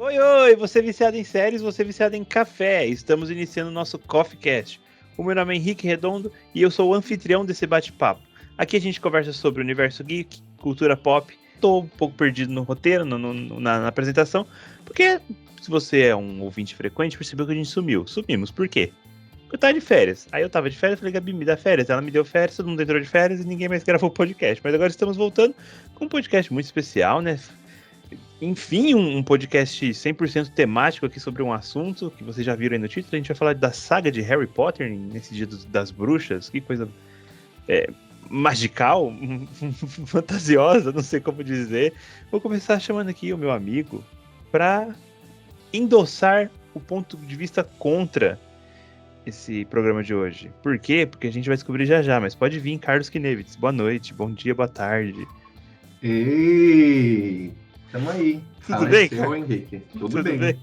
Oi, oi, você é viciado em séries, você é viciado em café. Estamos iniciando o nosso Coffee Cast. O meu nome é Henrique Redondo e eu sou o anfitrião desse bate-papo. Aqui a gente conversa sobre o universo geek, cultura pop. Estou um pouco perdido no roteiro, na apresentação, porque se você é um ouvinte frequente, percebeu que a gente sumiu. Sumimos, por quê? Porque eu tava de férias. Aí eu tava de férias, falei, Gabi, me dá férias. Ela me deu férias, todo mundo entrou de férias e ninguém mais gravou o podcast. Mas agora estamos voltando com um podcast muito especial, né? Enfim, um podcast 100% temático aqui sobre um assunto que vocês já viram aí no título. A gente vai falar da saga de Harry Potter nesse dia das bruxas. Que coisa magical, fantasiosa, não sei como dizer. Vou começar chamando aqui o meu amigo para endossar o ponto de vista contra esse programa de hoje. Por quê? Porque a gente vai descobrir já, mas pode vir Carlos Kinevitz. Boa noite, bom dia, boa tarde. Ei, tamo aí. Tudo bem, Faleceu, Henrique. Tudo bem? bem.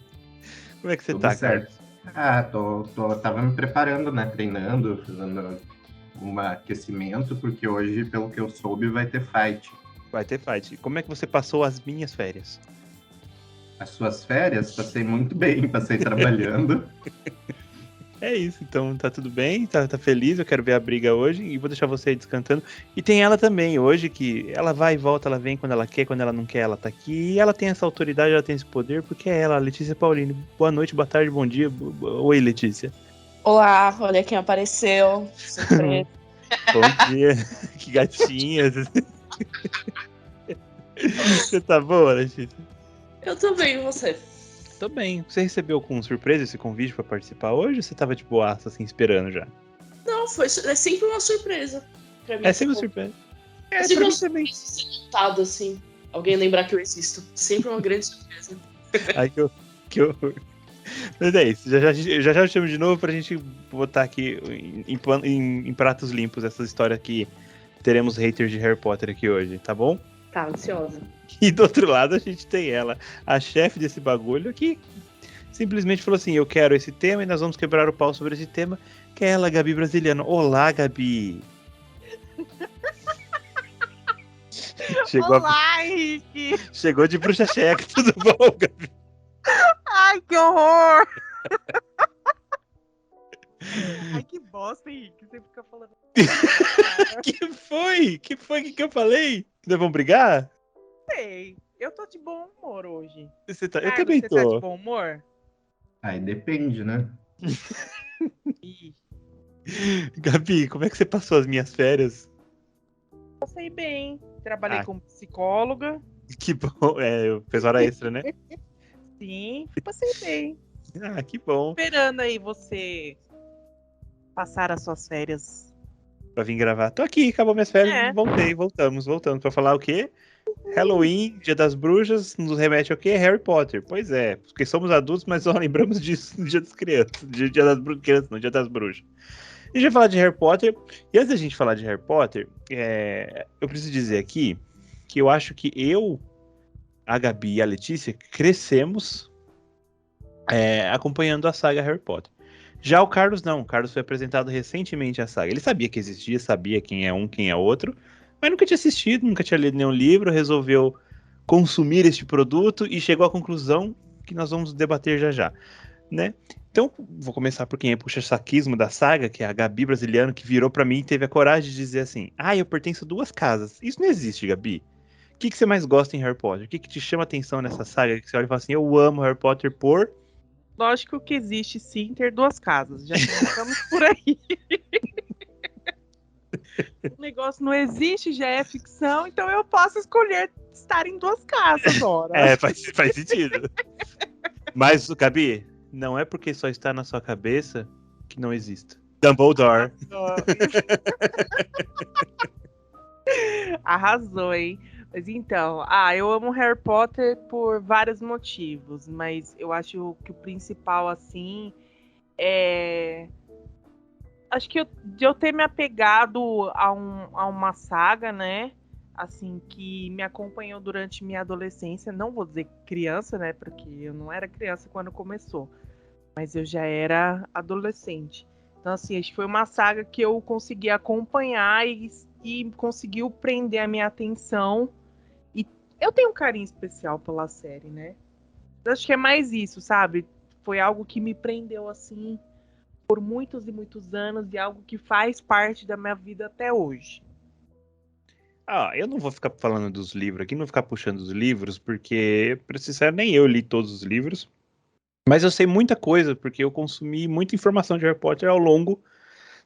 Como é que você Tudo tá, certo. Carlos? Tava me preparando, né? Treinando, fazendo um aquecimento, porque hoje, pelo que eu soube, vai ter fight. Vai ter fight. Como é que você passou as minhas férias? As suas férias, passei muito bem, passei trabalhando. É isso, então tá tudo bem, tá feliz, eu quero ver a briga hoje e vou deixar você aí descantando. E tem ela também hoje, que ela vai e volta, ela vem quando ela quer, quando ela não quer, ela tá aqui. E ela tem essa autoridade, ela tem esse poder, porque é ela, a Letícia Paulini. Boa noite, boa tarde, bom dia. Oi, Letícia. Olá, olha quem apareceu. Surpresa. Bom dia, que gatinha. Você tá boa, Letícia? Eu tô bem, e você? Tô bem. Você recebeu com surpresa esse convite pra participar hoje ou você tava de boaça, assim, esperando já? Não, é sempre uma surpresa pra mim. É sempre uma surpresa. É sempre uma surpresa ser notado, assim. Alguém lembrar que eu existo. Sempre uma grande surpresa. Ai, que horror. Mas é isso, já eu chamo de novo pra gente botar aqui em pratos limpos essa história que teremos haters de Harry Potter aqui hoje, tá bom? Tá, ansiosa. E do outro lado a gente tem ela, a chefe desse bagulho, que simplesmente falou assim, eu quero esse tema e nós vamos quebrar o pau sobre esse tema, que é ela, Gabi Brasiliano. Olá, Gabi! Olá, Henrique! Chegou de bruxa checa, tudo bom, Gabi? Ai, que horror! Ai, que bosta, Henrique. Você fica falando. Que foi? Que eu falei? Nós vamos brigar? Sei, eu tô de bom humor hoje. Eu Carlos, também você tá de tô. bom humor? Aí depende, né? Ih, Gabi, como é que você passou as minhas férias? passei bem. Trabalhei Ah. como psicóloga. Que bom. É, fez hora extra, né? Sim, passei bem. Ah, que bom. Esperando aí você passar as suas férias. Pra vir gravar. Tô aqui, acabou minhas férias. É. Voltamos. Pra falar o quê? Halloween, Dia das Bruxas, nos remete ao quê? Harry Potter. Pois é, porque somos adultos, mas só lembramos disso no Dia das Crianças. Dia das Crianças, no Dia das Bruxas. A gente vai falar de Harry Potter. E antes da gente falar de Harry Potter, eu preciso dizer aqui que eu acho que a Gabi e a Letícia crescemos acompanhando a saga Harry Potter. Já o Carlos não. O Carlos foi apresentado recentemente à saga. Ele sabia que existia, sabia quem é um, quem é outro, mas nunca tinha assistido, nunca tinha lido nenhum livro, resolveu consumir este produto e chegou à conclusão que nós vamos debater já, né? Então, vou começar por quem é puxa-saquismo da saga, que é a Gabi Brasiliano, que virou pra mim e teve a coragem de dizer assim, eu pertenço a 2 casas. Isso não existe, Gabi. O que você mais gosta em Harry Potter? O que te chama atenção nessa saga? Que você olha e fala assim, eu amo Harry Potter por... Lógico que existe sim ter 2 casas. Já começamos por aí. O negócio não existe, já é ficção, então eu posso escolher estar em 2 casas, ora. Faz sentido. Mas, Gabi, não é porque só está na sua cabeça que não existe. Dumbledore. Arrasou, hein? Mas então, eu amo Harry Potter por vários motivos, mas eu acho que o principal, assim, é... Acho que de eu ter me apegado a uma saga, né? Assim, que me acompanhou durante minha adolescência. Não vou dizer criança, né? Porque eu não era criança quando começou. Mas eu já era adolescente. Então, assim, acho que foi uma saga que eu consegui acompanhar e conseguiu prender a minha atenção. E eu tenho um carinho especial pela série, né? Acho que é mais isso, sabe? Foi algo que me prendeu assim por muitos e muitos anos e algo que faz parte da minha vida até hoje. Eu não vou ficar falando dos livros aqui, não vou ficar puxando os livros, porque, pra ser sincero, nem eu li todos os livros. Mas eu sei muita coisa, porque eu consumi muita informação de Harry Potter ao longo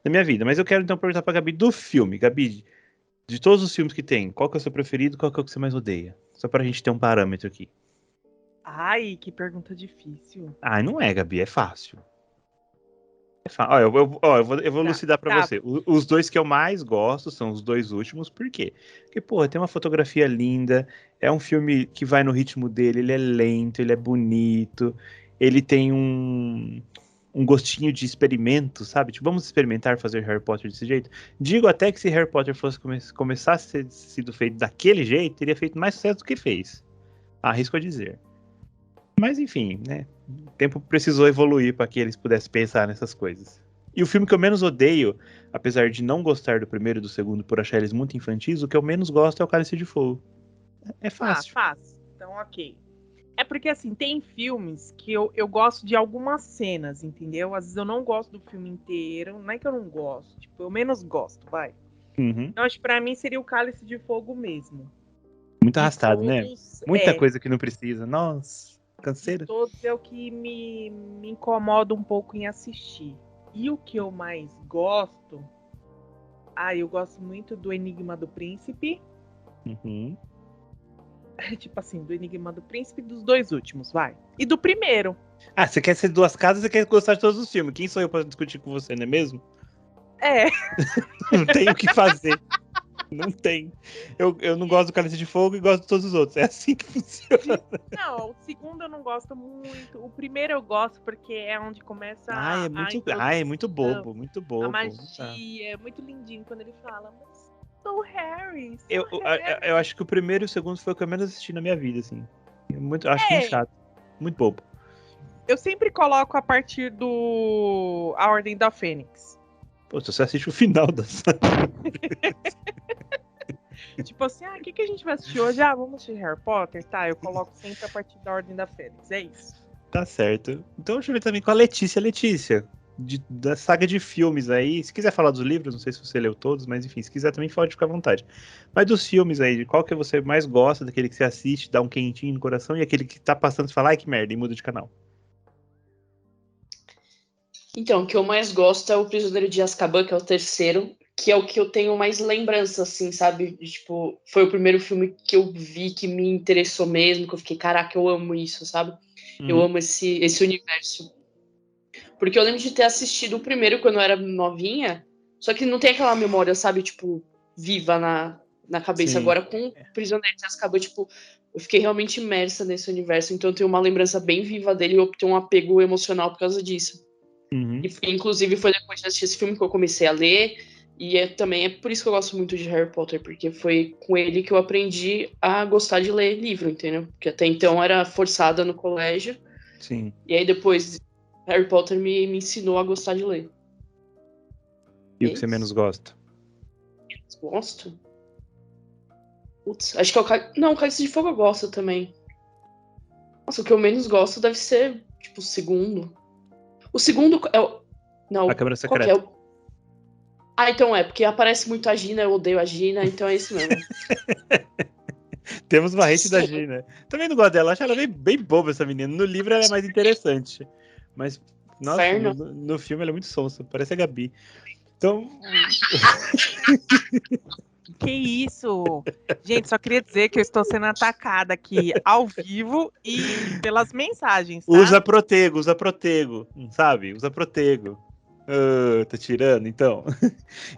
da minha vida. Mas eu quero então perguntar pra Gabi do filme. Gabi, de todos os filmes que tem, qual que é o seu preferido, qual que é o que você mais odeia? Só pra gente ter um parâmetro aqui. Ai, que pergunta difícil. Não é, Gabi, é fácil. Eu vou Tá, elucidar pra tá. você. Os dois que eu mais gosto são os dois últimos, por quê? Porque, pô, tem uma fotografia linda, é um filme que vai no ritmo dele, ele é lento, ele é bonito, ele tem um gostinho de experimento, sabe? Tipo, vamos experimentar fazer Harry Potter desse jeito? Digo até que se Harry Potter fosse começar a ser sido feito daquele jeito, teria feito mais sucesso do que fez. Arrisco a dizer. Mas enfim, né? O tempo precisou evoluir para que eles pudessem pensar nessas coisas. E o filme que eu menos odeio, apesar de não gostar do primeiro e do segundo por achar eles muito infantis, o que eu menos gosto é o Cálice de Fogo. É fácil. Fácil. Então, ok. É porque, assim, tem filmes que eu gosto de algumas cenas, entendeu? Às vezes eu não gosto do filme inteiro. Não é que eu não gosto. Tipo, eu menos gosto, vai. Uhum. Então, acho que pra mim seria o Cálice de Fogo mesmo. Muito De arrastado, né? todos, Muita coisa que não precisa. Nossa, canseira. de todos é o que me incomoda um pouco em assistir. E o que eu mais gosto... eu gosto muito do Enigma do Príncipe. Uhum. Tipo assim, do Enigma do Príncipe dos dois últimos, vai. E do primeiro. Você quer ser duas casas e quer gostar de todos os filmes. Quem sou eu pra discutir com você, não é mesmo? É. Não tem o que fazer. Não tem. Eu não gosto do Cálice de Fogo e gosto de todos os outros. É assim que funciona. Não, o segundo eu não gosto muito. O primeiro eu gosto porque é onde começa É muito bobo, muito bobo. a magia. É muito lindinho quando ele fala, mas sou Harry. Eu acho que o primeiro e o segundo foi o que eu menos assisti na minha vida, assim. Acho muito chato. Muito bobo. Eu sempre coloco a partir do A Ordem da Fênix. Pô, se você assiste o final da saga. Tipo assim, o que a gente vai assistir hoje? Vamos assistir Harry Potter? Tá, eu coloco sempre a partir da Ordem da Fênix. É isso. Tá certo. Então deixa eu ver também com a Letícia. Letícia, da saga de filmes aí. Se quiser falar dos livros, não sei se você leu todos, mas enfim, se quiser também pode ficar à vontade. Mas dos filmes aí, qual que você mais gosta, daquele que você assiste, dá um quentinho no coração, e aquele que tá passando e fala, ai que merda, e muda de canal? Então, o que eu mais gosto é o Prisioneiro de Azkaban, que é o terceiro, que é o que eu tenho mais lembrança, assim, sabe? Tipo, foi o primeiro filme que eu vi que me interessou mesmo, que eu fiquei, caraca, eu amo isso, sabe? Eu amo esse universo. Porque eu lembro de ter assistido o primeiro quando eu era novinha, só que não tem aquela memória, sabe, tipo, viva na cabeça. Sim. Agora, com o Prisioneiro de Azkaban, tipo, eu fiquei realmente imersa nesse universo, então eu tenho uma lembrança bem viva dele e eu tenho um apego emocional por causa disso. Uhum. E, inclusive, foi depois de assistir esse filme que eu comecei a ler, e também é por isso que eu gosto muito de Harry Potter, porque foi com ele que eu aprendi a gostar de ler livro, entendeu? Porque até então era forçada no colégio. Sim. E aí depois Harry Potter me ensinou a gostar de ler. E o que você menos gosta? Gosto? Putz, acho que é o Cálice de Fogo eu gosto também. Nossa, o que eu menos gosto deve ser, tipo, o segundo. O segundo é o... Não, A Câmara qual Secreta. que é? Então porque aparece muito a Gina, eu odeio a Gina, então é isso mesmo. Temos uma hate da Gina. Também não gosto dela, acho ela bem boba, essa menina. No livro ela é mais interessante. Mas, nossa, no filme ela é muito sonsa, parece a Gabi. Então... Que isso? Gente, só queria dizer que eu estou sendo atacada aqui ao vivo e pelas mensagens, tá? Usa protego, sabe? Usa protego. Tá tirando, então.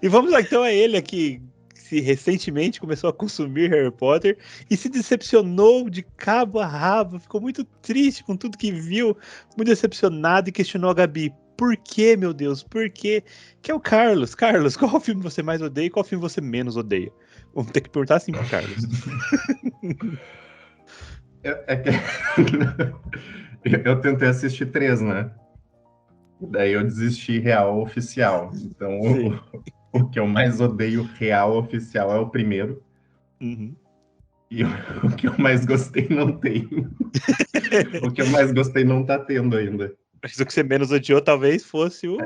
E vamos lá, então, é ele aqui que recentemente começou a consumir Harry Potter e se decepcionou de cabo a rabo, ficou muito triste com tudo que viu, muito decepcionado e questionou a Gabi. Por que, meu Deus? Por quê? Que é o Carlos. Carlos, qual filme você mais odeia e qual filme você menos odeia? Vamos ter que perguntar assim pro Carlos. Eu tentei assistir 3, né? Daí eu desisti real oficial. Então, o que eu mais odeio real oficial é o primeiro. Uhum. E o que eu mais gostei não tem. O que eu mais gostei não tá tendo ainda. Mas o que você menos odiou talvez fosse o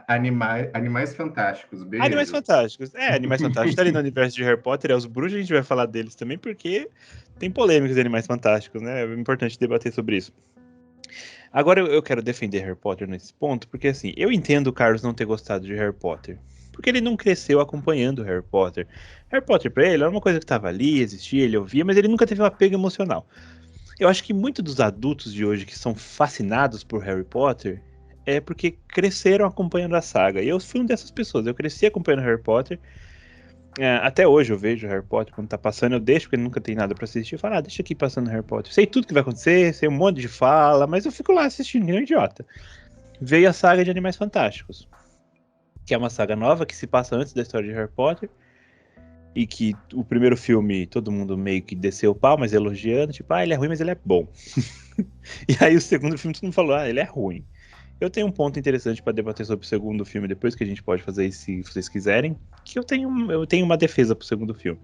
Animais Fantásticos, Animais beijo. Fantásticos. Animais Fantásticos tá ali no universo de Harry Potter, os bruxos a gente vai falar deles também, porque tem polêmicas de Animais Fantásticos, né? É importante debater sobre isso. Agora eu quero defender Harry Potter nesse ponto, porque assim, eu entendo o Carlos não ter gostado de Harry Potter. Porque ele não cresceu acompanhando Harry Potter. Harry Potter pra ele era uma coisa que tava ali, existia, ele ouvia, mas ele nunca teve um apego emocional. Eu acho que muitos dos adultos de hoje que são fascinados por Harry Potter é porque cresceram acompanhando a saga. E eu fui uma dessas pessoas. Eu cresci acompanhando Harry Potter. Até hoje eu vejo Harry Potter quando tá passando, eu deixo porque nunca tem nada pra assistir. Eu falo, deixa aqui passando Harry Potter. Sei tudo que vai acontecer, sei um monte de fala, mas eu fico lá assistindo, que nem um idiota. Veio a saga de Animais Fantásticos, que é uma saga nova que se passa antes da história de Harry Potter. E que o primeiro filme todo mundo meio que desceu o pau, mas elogiando, tipo, ele é ruim, mas ele é bom. E aí o segundo filme todo mundo falou, ele é ruim. Eu tenho um ponto interessante para debater sobre o segundo filme depois, que a gente pode fazer isso se vocês quiserem, que eu tenho uma defesa pro segundo filme.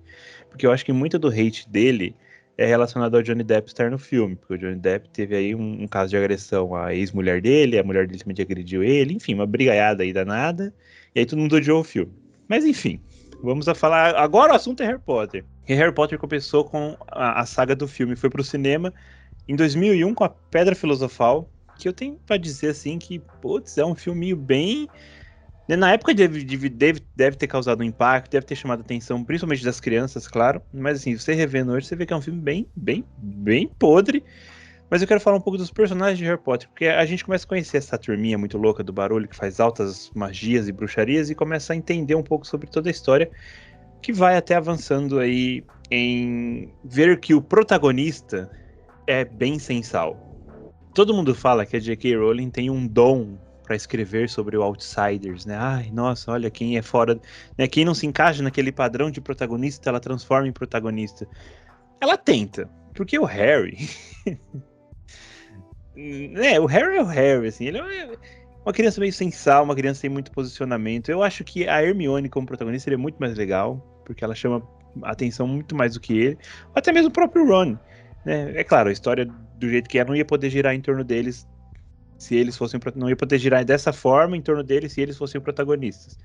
Porque eu acho que muito do hate dele é relacionado ao Johnny Depp estar no filme, porque o Johnny Depp teve aí um caso de agressão à ex-mulher dele, a mulher dele também agrediu ele, enfim, uma brigaiada aí danada, e aí todo mundo odiou o filme. Mas enfim, vamos a falar, agora o assunto é Harry Potter. E Harry Potter começou com a saga do filme, foi pro cinema em 2001 com a Pedra Filosofal, que eu tenho pra dizer assim que, putz, é um filminho bem... Na época deve ter causado um impacto, deve ter chamado a atenção, principalmente das crianças, claro. Mas assim, você revendo hoje, você vê que é um filme bem podre. Mas eu quero falar um pouco dos personagens de Harry Potter, porque a gente começa a conhecer essa turminha muito louca do barulho, que faz altas magias e bruxarias, e começa a entender um pouco sobre toda a história, que vai até avançando aí em ver que o protagonista é bem sem sal. Todo mundo fala que a J.K. Rowling tem um dom para escrever sobre o Outsiders, né? Ai, nossa, olha quem é fora, né? Quem não se encaixa naquele padrão de protagonista, ela transforma em protagonista. Ela tenta, porque o Harry, o Harry é o Harry, assim, ele é uma criança meio sem sal, uma criança sem muito posicionamento. Eu acho que a Hermione como protagonista seria muito mais legal, porque ela chama atenção muito mais do que ele, ou até mesmo o próprio Ron, né? É claro, a história do jeito que é não ia poder girar em torno deles se eles fossem, não ia poder girar dessa forma em torno deles se eles fossem protagonistas.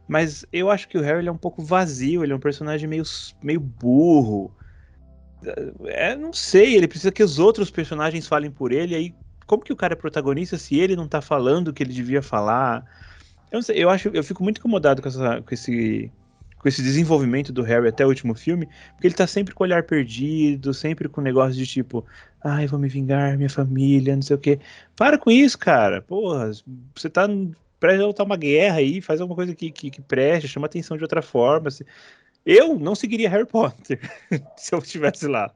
Mas eu acho que o Harry ele é um pouco vazio, ele é um personagem meio burro. Não sei, ele precisa que os outros personagens falem por ele, aí como que o cara é protagonista se ele não tá falando o que ele devia falar? Eu não sei, eu fico muito incomodado com esse desenvolvimento do Harry até o último filme, porque ele tá sempre com o olhar perdido, sempre com o negócio de tipo, ai, vou me vingar, minha família, não sei o quê. Para com isso, cara. Porra, você tá prestes a lutar uma guerra aí, faz alguma coisa que preste, chama atenção de outra forma. Eu não seguiria Harry Potter se eu estivesse lá.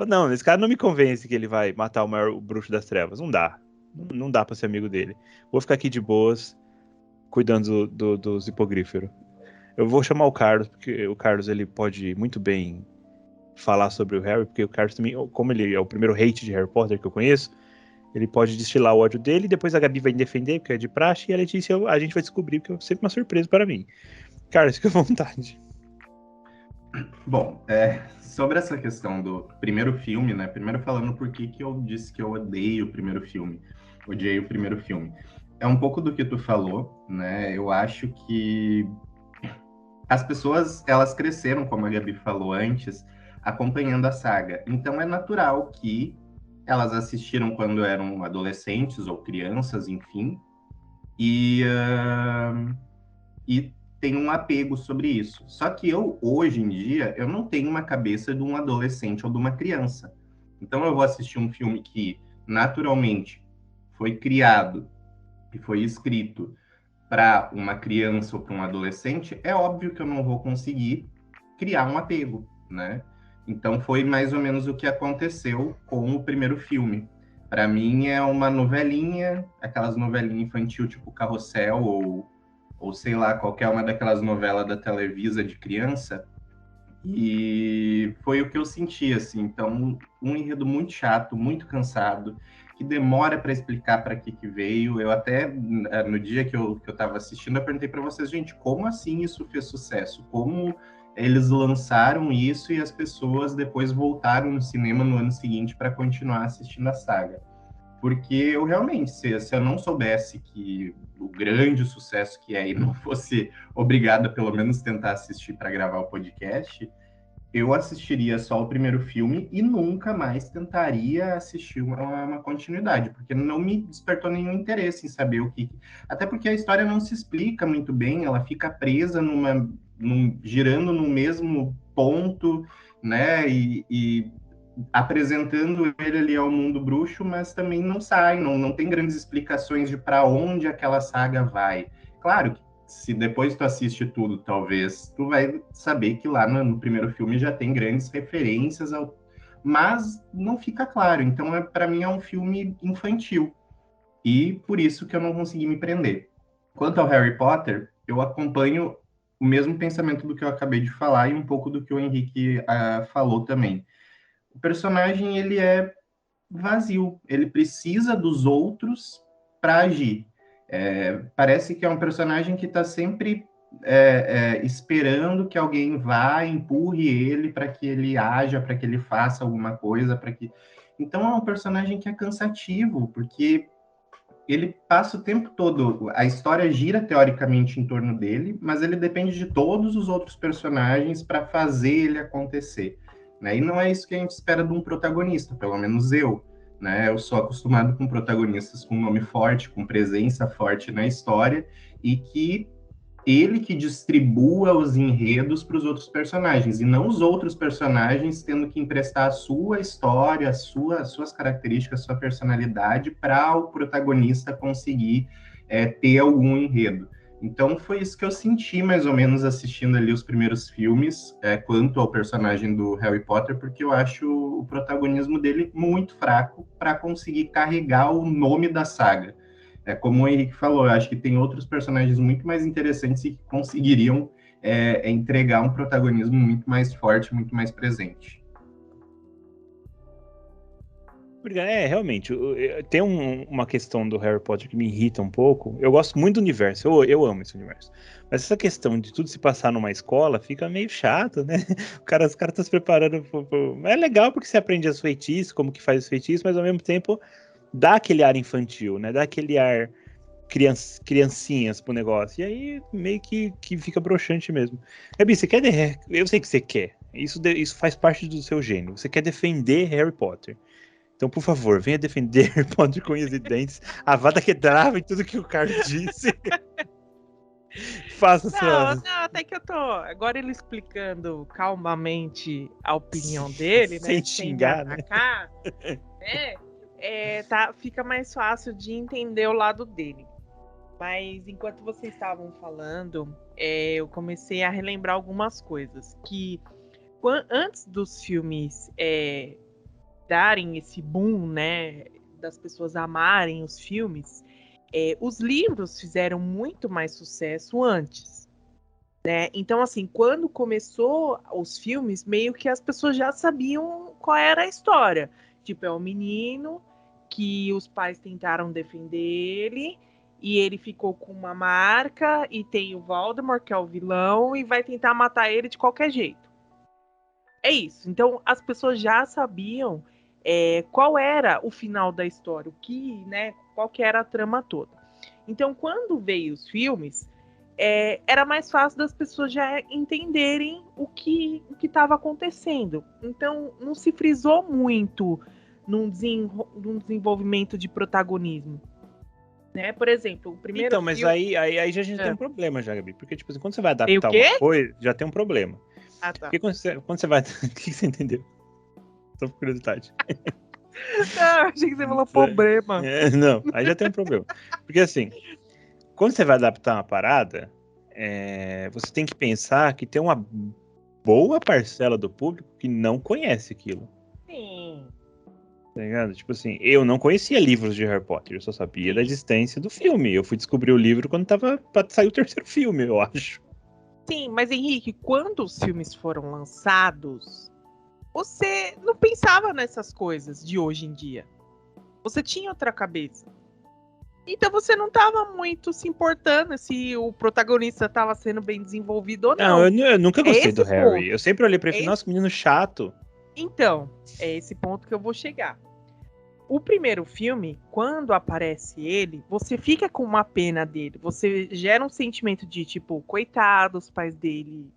Não, esse cara não me convence que ele vai matar o bruxo das trevas. Não dá. Não dá pra ser amigo dele. Vou ficar aqui de boas, cuidando dos hipogríferos. Eu vou chamar o Carlos, porque o Carlos ele pode muito bem falar sobre o Harry, porque o Carlos também, como ele é o primeiro hate de Harry Potter que eu conheço, ele pode destilar o ódio dele, depois a Gabi vai defender, porque é de praxe, e a Letícia a gente vai descobrir, porque é sempre uma surpresa para mim. Carlos, fica à vontade. Bom, sobre essa questão do primeiro filme, né? Primeiro falando por que eu disse que eu odeio o primeiro filme. Odiei o primeiro filme. É um pouco do que tu falou, né? Eu acho que as pessoas, elas cresceram, como a Gabi falou antes, acompanhando a saga. Então é natural que elas assistiram quando eram adolescentes ou crianças, enfim, e tem um apego sobre isso. Só que hoje em dia, eu não tenho uma cabeça de um adolescente ou de uma criança. Então eu vou assistir um filme que, naturalmente, foi criado e foi escrito para uma criança ou para um adolescente, é óbvio que eu não vou conseguir criar um apego, né? Então foi mais ou menos o que aconteceu com o primeiro filme. Para mim é uma novelinha, aquelas novelinhas infantil tipo Carrossel ou sei lá, qualquer uma daquelas novelas da Televisa de criança, e foi o que eu senti, assim. Então, um enredo muito chato, muito cansado, que demora para explicar para que veio. Eu até, no dia que eu estava assistindo, eu perguntei para vocês, gente, como assim isso fez sucesso? Como eles lançaram isso e as pessoas depois voltaram no cinema no ano seguinte para continuar assistindo a saga. Porque eu realmente, se eu não soubesse que o grande sucesso que é e não fosse obrigado a pelo menos tentar assistir para gravar o podcast, eu assistiria só o primeiro filme e nunca mais tentaria assistir uma continuidade, porque não me despertou nenhum interesse em saber o que... Até porque a história não se explica muito bem, ela fica presa girando no mesmo ponto, né, e apresentando ele ali ao mundo bruxo, mas também não sai, não tem grandes explicações de para onde aquela saga vai. Claro que se depois tu assiste tudo, talvez, tu vai saber que lá no primeiro filme já tem grandes referências, mas não fica claro. Então, para mim, é um filme infantil. E por isso que eu não consegui me prender. Quanto ao Harry Potter, eu acompanho o mesmo pensamento do que eu acabei de falar e um pouco do que o Henrique falou também. O personagem, ele é vazio. Ele precisa dos outros para agir. Parece que é um personagem que está sempre esperando que alguém vá, empurre ele para que ele haja, para que ele faça alguma coisa, Então é um personagem que é cansativo, porque ele passa o tempo todo, a história gira teoricamente em torno dele, mas ele depende de todos os outros personagens para fazer ele acontecer, né? E não é isso que a gente espera de um protagonista, pelo menos eu. Né? Eu sou acostumado com protagonistas com nome forte, com presença forte na história, e que ele que distribua os enredos para os outros personagens, e não os outros personagens tendo que emprestar a sua história, suas características, sua personalidade para o protagonista conseguir ter algum enredo. Então foi isso que eu senti mais ou menos assistindo ali os primeiros filmes, quanto ao personagem do Harry Potter, porque eu acho o protagonismo dele muito fraco para conseguir carregar o nome da saga. Como o Henrique falou, eu acho que tem outros personagens muito mais interessantes e que conseguiriam entregar um protagonismo muito mais forte, muito mais presente. Realmente, tem uma questão do Harry Potter que me irrita um pouco. Eu gosto muito do universo, eu amo esse universo. Mas essa questão de tudo se passar numa escola fica meio chato, né? Os caras estão se preparando. É legal porque você aprende os feitiços, como que faz os feitiços, mas ao mesmo tempo dá aquele ar infantil, né? Dá aquele ar criancinhas pro negócio. E aí meio que fica broxante mesmo. Gabi, você quer... Eu sei que você quer. Isso faz parte do seu gênio. Você quer defender Harry Potter. Então, por favor, venha defender Harry Potter com unhas e dentes. A Avada Kedavra em tudo que o Carlos disse. Faça sua... Não, até que eu tô... Agora ele explicando calmamente a opinião dele, sem né? Xingar, sem atacar, né? Fica mais fácil de entender o lado dele. Mas enquanto vocês estavam falando, eu comecei a relembrar algumas coisas. Que antes dos filmes... darem esse boom, né, das pessoas amarem os filmes, os livros fizeram muito mais sucesso antes, né? Então, assim, quando começou os filmes, meio que as pessoas já sabiam qual era a história. Tipo, é um menino que os pais tentaram defender ele e ele ficou com uma marca e tem o Voldemort, que é o vilão, e vai tentar matar ele de qualquer jeito. É isso. Então, as pessoas já sabiam qual era o final da história, qual que era a trama toda. Então, quando veio os filmes, era mais fácil das pessoas já entenderem o que estava acontecendo. Então, não se frisou muito num desenvolvimento de protagonismo. Né? Por exemplo, o primeiro Então, mas filme... aí já tem um problema, já, Gabi. Porque, tipo assim, quando você vai adaptar uma coisa, já tem um problema. Ah, tá. Porque quando você vai... O que você entendeu? Só por curiosidade. Não, achei que você falou problema. Não, aí já tem um problema. Porque assim, quando você vai adaptar uma parada, você tem que pensar que tem uma boa parcela do público que não conhece aquilo. Sim. Tá ligado? Tipo assim, eu não conhecia livros de Harry Potter, eu só sabia da existência do filme. Eu fui descobrir o livro quando tava pra sair o terceiro filme, eu acho. Sim, mas Henrique, quando os filmes foram lançados, você não pensava nessas coisas de hoje em dia. Você tinha outra cabeça. Então você não tava muito se importando se o protagonista tava sendo bem desenvolvido ou não. Eu nunca gostei do esse Harry. ponto. Eu sempre olhei pra ele e falei, É nossa, que menino chato. Então, é esse ponto que eu vou chegar. O primeiro filme, quando aparece ele, você fica com uma pena dele. Você gera um sentimento de, tipo, coitado, os pais dele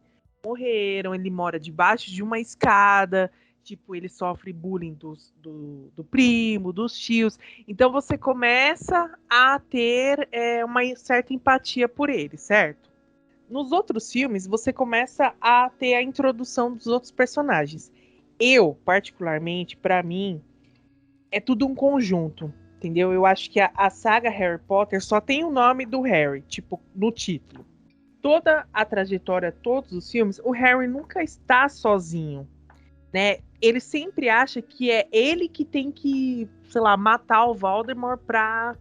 morreram, ele mora debaixo de uma escada, tipo, ele sofre bullying do primo, dos tios. Então você começa a ter uma certa empatia por ele, certo? Nos outros filmes, você começa a ter a introdução dos outros personagens. Eu, particularmente, pra mim, é tudo um conjunto, entendeu? Eu acho que a saga Harry Potter só tem o nome do Harry, tipo, no título. Toda a trajetória, todos os filmes, o Harry nunca está sozinho, né? Ele sempre acha que é ele que tem que, sei lá, matar o Voldemort pra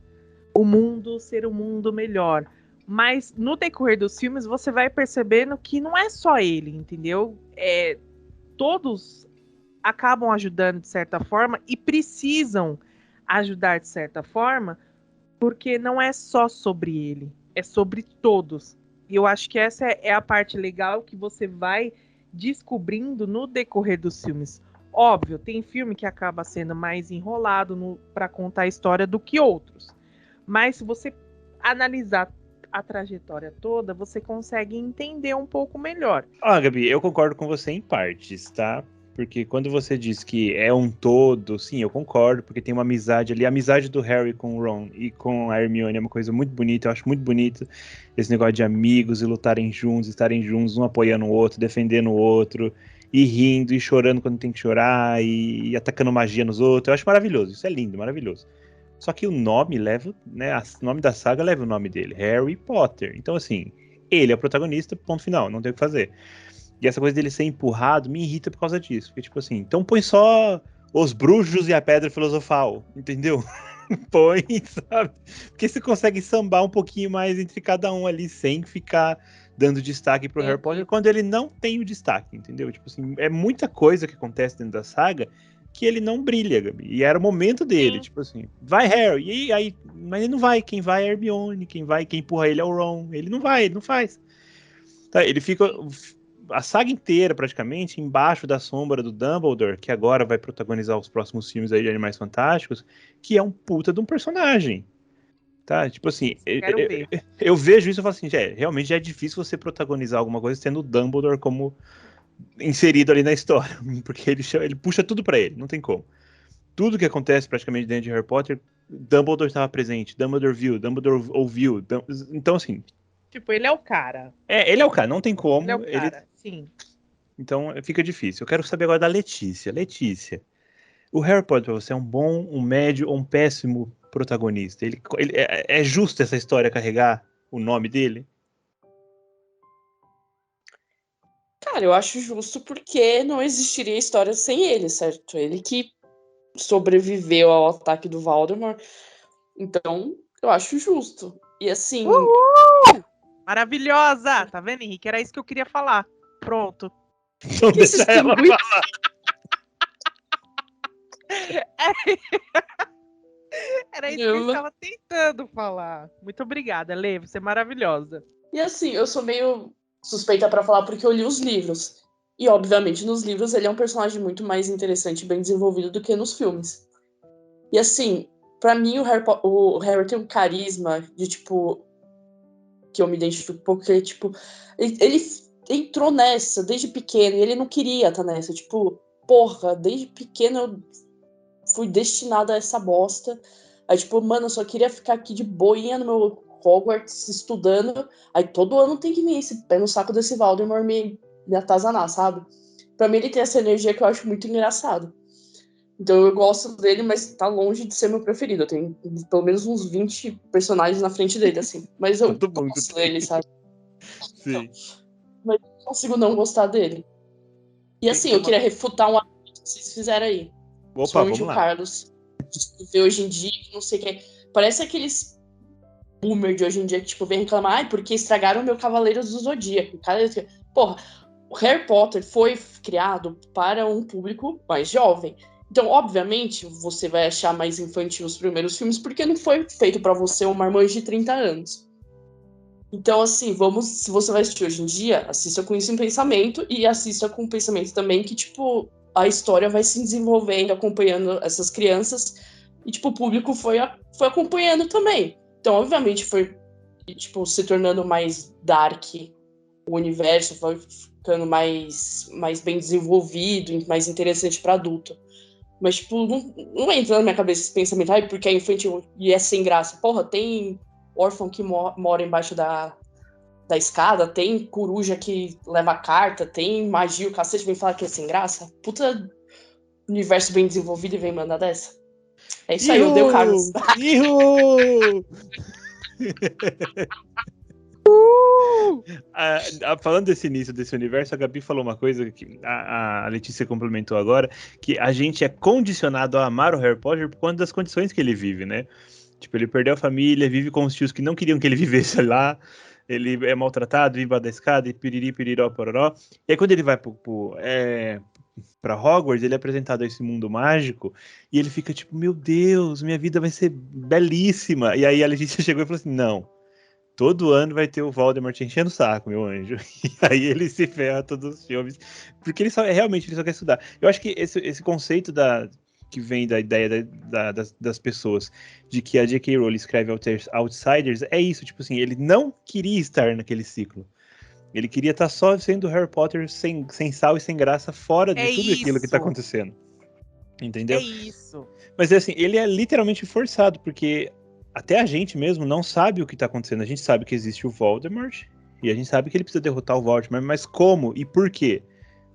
o mundo ser um mundo melhor. Mas no decorrer dos filmes, você vai percebendo que não é só ele, entendeu? Todos acabam ajudando de certa forma e precisam ajudar de certa forma, porque não é só sobre ele, é sobre todos. E eu acho que essa é a parte legal que você vai descobrindo no decorrer dos filmes. Óbvio, tem filme que acaba sendo mais enrolado para contar a história do que outros. Mas se você analisar a trajetória toda, você consegue entender um pouco melhor. Gabi, eu concordo com você em partes, tá? Porque quando você diz que é um todo, sim, eu concordo, porque tem uma amizade ali. A amizade do Harry com o Ron e com a Hermione é uma coisa muito bonita, eu acho muito bonito esse negócio de amigos e lutarem juntos, estarem juntos, um apoiando o outro, defendendo o outro, e rindo e chorando quando tem que chorar, e atacando magia nos outros. Eu acho maravilhoso, isso é lindo, maravilhoso. Só que o nome leva, né, o nome da saga leva o nome dele, Harry Potter. Então, assim, ele é o protagonista, ponto final, não tem o que fazer. E essa coisa dele ser empurrado me irrita por causa disso. Porque, tipo assim, então põe só os bruxos e a pedra filosofal, entendeu? Põe, sabe? Porque você consegue sambar um pouquinho mais entre cada um ali, sem ficar dando destaque pro Harry Potter, quando ele não tem o destaque, entendeu? Tipo assim, é muita coisa que acontece dentro da saga que ele não brilha, Gabi. E era o momento dele, tipo assim, vai Harry, e aí, mas ele não vai, quem vai é a Hermione, quem empurra ele é o Ron, ele não vai, ele não faz. Tá, ele fica a saga inteira, praticamente, embaixo da sombra do Dumbledore, que agora vai protagonizar os próximos filmes aí de Animais Fantásticos, que é um puta de um personagem. Tá? Tipo assim, eu vejo isso e falo assim, realmente já é difícil você protagonizar alguma coisa tendo o Dumbledore como inserido ali na história, porque ele puxa tudo pra ele, não tem como. Tudo que acontece praticamente dentro de Harry Potter, Dumbledore estava presente, Dumbledore viu, Dumbledore ouviu, então assim... Tipo, ele é o cara. Ele é o cara, não tem como. Ele é o cara, sim. Então fica difícil. Eu quero saber agora da Letícia. Letícia, o Harry Potter pra você é um bom, um médio ou um péssimo protagonista? É justo essa história carregar o nome dele? Cara, eu acho justo porque não existiria história sem ele, certo? Ele que sobreviveu ao ataque do Voldemort. Então, eu acho justo. E assim... Uhul! Maravilhosa! Tá vendo, Henrique? Era isso que eu queria falar. Pronto. Então deixa ela falar. Era isso que eu estava tentando falar. Muito obrigada, Lê. Você é maravilhosa. E assim, eu sou meio suspeita pra falar porque eu li os livros. E, obviamente, nos livros ele é um personagem muito mais interessante e bem desenvolvido do que nos filmes. E assim, pra mim o Harry tem um carisma de, tipo... que eu me identifico um pouco, que tipo... Ele entrou nessa desde pequeno e ele não queria estar nessa. Tipo, porra, desde pequeno eu fui destinada a essa bosta. Aí, tipo, mano, eu só queria ficar aqui de boinha no meu Hogwarts estudando. Aí todo ano tem que vir esse pé no saco desse Voldemort me atazanar, sabe? Pra mim ele tem essa energia que eu acho muito engraçado. Então eu gosto dele, mas tá longe de ser meu preferido. Eu tenho pelo menos uns 20 personagens na frente dele, assim. Mas eu gosto dele, sabe? Sim. Mas eu não consigo não gostar dele. E assim, eu queria refutar um argumento que vocês fizeram aí. Opa, vamos lá. O Carlos. De hoje em dia, não sei o que. Parece aqueles boomer de hoje em dia que, tipo, vem reclamar, porque estragaram o meu Cavaleiros do Zodíaco. Porra, o Harry Potter foi criado para um público mais jovem. Então, obviamente, você vai achar mais infantil os primeiros filmes, porque não foi feito pra você um marmanjo de 30 anos. Então, assim, se você vai assistir hoje em dia, assista com isso em pensamento e assista com o pensamento também que, tipo, a história vai se desenvolvendo, acompanhando essas crianças e, tipo, o público foi acompanhando também. Então, obviamente, foi, tipo, se tornando mais dark o universo, foi ficando mais bem desenvolvido, mais interessante para adulto. Mas, tipo, não entra na minha cabeça esse pensamento, porque é infantil e é sem graça. Porra, tem órfão que mora embaixo da escada, tem coruja que leva carta, tem magia, o cacete vem falar que é sem graça. Puta universo bem desenvolvido e vem mandar dessa. É isso aí, eu dei o Carlos. Ihu! Falando desse início desse universo, a Gabi falou uma coisa que a Letícia complementou agora, que a gente é condicionado a amar o Harry Potter por conta das condições que ele vive, né? Tipo, ele perdeu a família, vive com os tios que não queriam que ele vivesse lá, ele é maltratado, vive da escada, e piriri, piriró, pororó. E aí quando ele vai pra Hogwarts, ele é apresentado a esse mundo mágico, e ele fica tipo, meu Deus, minha vida vai ser belíssima. E aí a Letícia chegou e falou assim, não, todo ano vai ter o Voldemort enchendo o saco, meu anjo. E aí ele se ferra todos os filmes, porque realmente ele só quer estudar. Eu acho que esse conceito que vem da ideia das pessoas, de que a J.K. Rowling escreve Outsiders, é isso, tipo assim, ele não queria estar naquele ciclo. Ele queria estar só sendo Harry Potter sem sal e sem graça, fora de tudo aquilo que tá acontecendo. Entendeu? É isso. Mas assim, ele é literalmente forçado, porque até a gente mesmo não sabe o que tá acontecendo. A gente sabe que existe o Voldemort, e a gente sabe que ele precisa derrotar o Voldemort, mas como e por quê?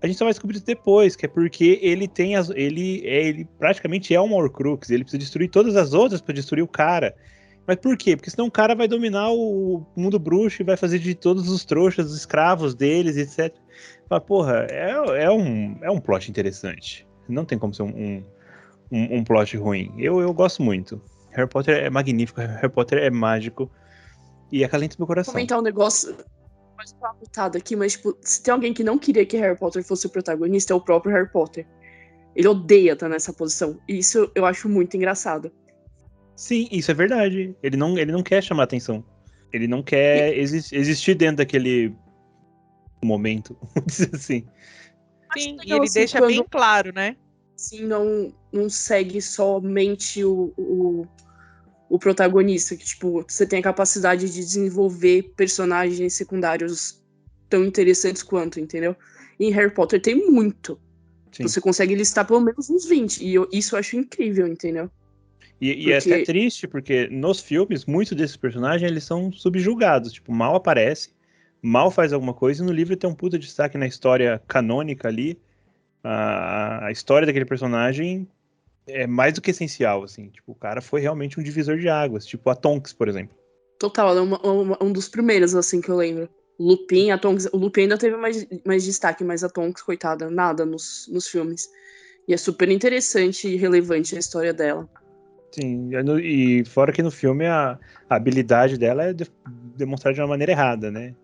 A gente só vai descobrir isso depois, que é porque ele tem ele praticamente é um Horcrux, ele precisa destruir todas as outras para destruir o cara. Mas por quê? Porque senão o cara vai dominar o mundo bruxo e vai fazer de todos os trouxas, os escravos deles, etc. Mas, porra, é um plot interessante. Não tem como ser um plot ruim. Eu gosto muito. Harry Potter é magnífico, Harry Potter é mágico e acalenta meu coração. Vou comentar um negócio mais pautado aqui, mas tipo, se tem alguém que não queria que Harry Potter fosse o protagonista, é o próprio Harry Potter. Ele odeia estar nessa posição. E isso eu acho muito engraçado. Sim, isso é verdade. Ele não quer chamar atenção. Ele não quer existir dentro daquele momento, vamos dizer assim. Sim, e ele deixa bem claro, né? Sim, não segue somente o protagonista, que tipo, você tem a capacidade de desenvolver personagens secundários tão interessantes quanto, entendeu? E em Harry Potter tem muito. Sim. Você consegue listar pelo menos uns 20, e isso eu acho incrível, entendeu? E é até triste, porque nos filmes, muitos desses personagens, eles são subjugados, tipo, mal aparece, mal faz alguma coisa, e no livro tem um puta destaque na história canônica ali. A história daquele personagem é mais do que essencial, assim. Tipo, o cara foi realmente um divisor de águas, tipo a Tonks, por exemplo. Total, ela é um dos primeiros, assim, que eu lembro. A Tonks, o Lupin ainda teve mais destaque, mas a Tonks, coitada, nada nos filmes. E é super interessante e relevante a história dela. Sim, e fora que no filme a habilidade dela é demonstrada de uma maneira errada, né?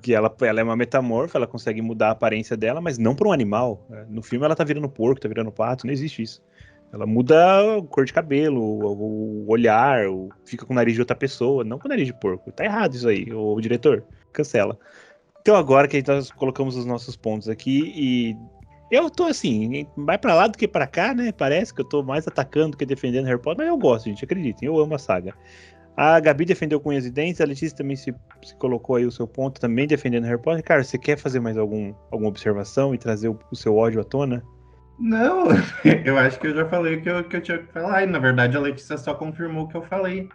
Que ela é uma metamorfa, ela consegue mudar a aparência dela, mas não para um animal. No filme ela tá virando porco, tá virando pato, não existe isso. Ela muda a cor de cabelo, o olhar, fica com o nariz de outra pessoa, não com o nariz de porco. Tá errado isso aí, o diretor. Cancela. Então agora que nós colocamos os nossos pontos aqui e eu tô assim, mais pra lá do que pra cá, né? Parece que eu tô mais atacando do que defendendo Harry Potter, mas eu gosto, gente, acreditem, eu amo a saga. A Gabi defendeu com unhas e dentes, a Letícia também se colocou aí o seu ponto, também defendendo Harry Potter. Cara, você quer fazer mais alguma observação e trazer o seu ódio à tona? Não, eu acho que eu já falei o que eu tinha que falar, e na verdade a Letícia só confirmou o que eu falei.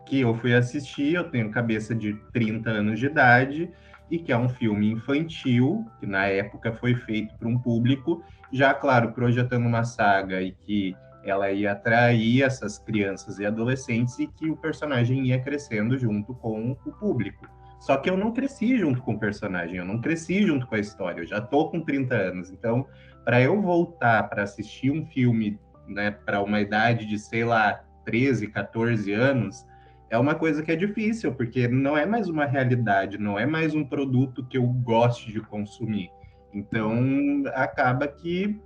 Que eu fui assistir, eu tenho cabeça de 30 anos de idade, e que é um filme infantil, que na época foi feito para um público, já, claro, projetando uma saga e que ela ia atrair essas crianças e adolescentes e que o personagem ia crescendo junto com o público. Só que eu não cresci junto com o personagem, eu não cresci junto com a história, eu já tô com 30 anos, então para eu voltar para assistir um filme, né, para uma idade de, sei lá, 13, 14 anos, é uma coisa que é difícil, porque não é mais uma realidade, não é mais um produto que eu goste de consumir. Então, acaba que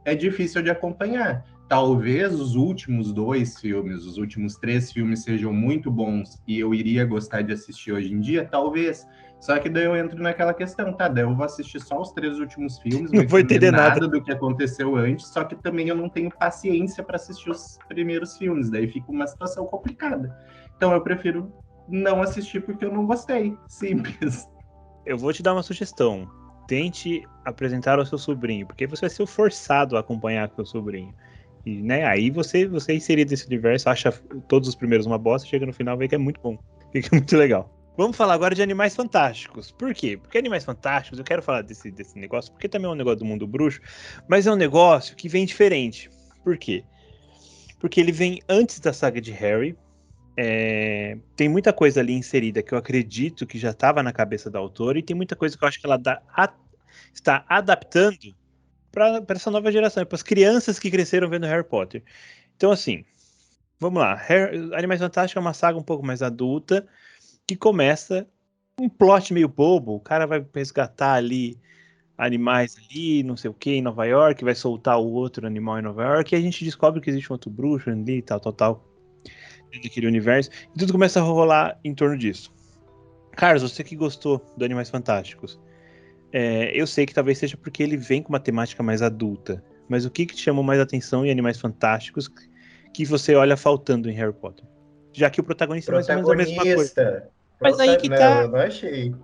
é difícil de acompanhar. Talvez os últimos 2 filmes, os últimos 3 filmes sejam muito bons e eu iria gostar de assistir hoje em dia, talvez. Só que daí eu entro naquela questão, tá? Daí eu vou assistir só os 3 últimos filmes, Não vou entender nada do que aconteceu antes, só que também eu não tenho paciência para assistir os primeiros filmes, daí fica uma situação complicada. Então eu prefiro não assistir porque eu não gostei. Simples. Eu vou te dar uma sugestão. Tente apresentar ao seu sobrinho, porque você vai ser forçado a acompanhar com o seu sobrinho. E, né, aí você é inserido nesse universo, acha todos os primeiros uma bosta, chega no final e vê que é muito bom. Fica muito legal. Vamos falar agora de Animais Fantásticos. Por quê? Porque Animais Fantásticos, eu quero falar desse negócio, porque também é um negócio do mundo bruxo, mas é um negócio que vem diferente. Por quê? Porque ele vem antes da saga de Harry. Tem muita coisa ali inserida que eu acredito que já estava na cabeça da autora, e tem muita coisa que eu acho que ela está adaptando para essa nova geração, para as crianças que cresceram vendo Harry Potter. Então, assim, vamos lá. Animais Fantásticos é uma saga um pouco mais adulta, que começa um plot meio bobo. O cara vai resgatar ali animais ali, não sei o que, em Nova York, vai soltar o outro animal em Nova York, e a gente descobre que existe um outro bruxo ali, tal, dentro daquele universo, e tudo começa a rolar em torno disso. Carlos, você que gostou do Animais Fantásticos, eu sei que talvez seja porque ele vem com uma temática mais adulta, mas o que te chamou mais atenção em Animais Fantásticos que você olha faltando em Harry Potter? Já que o protagonista é mais ou menos a mesma coisa. Mas aí que Não, tá. eu não achei.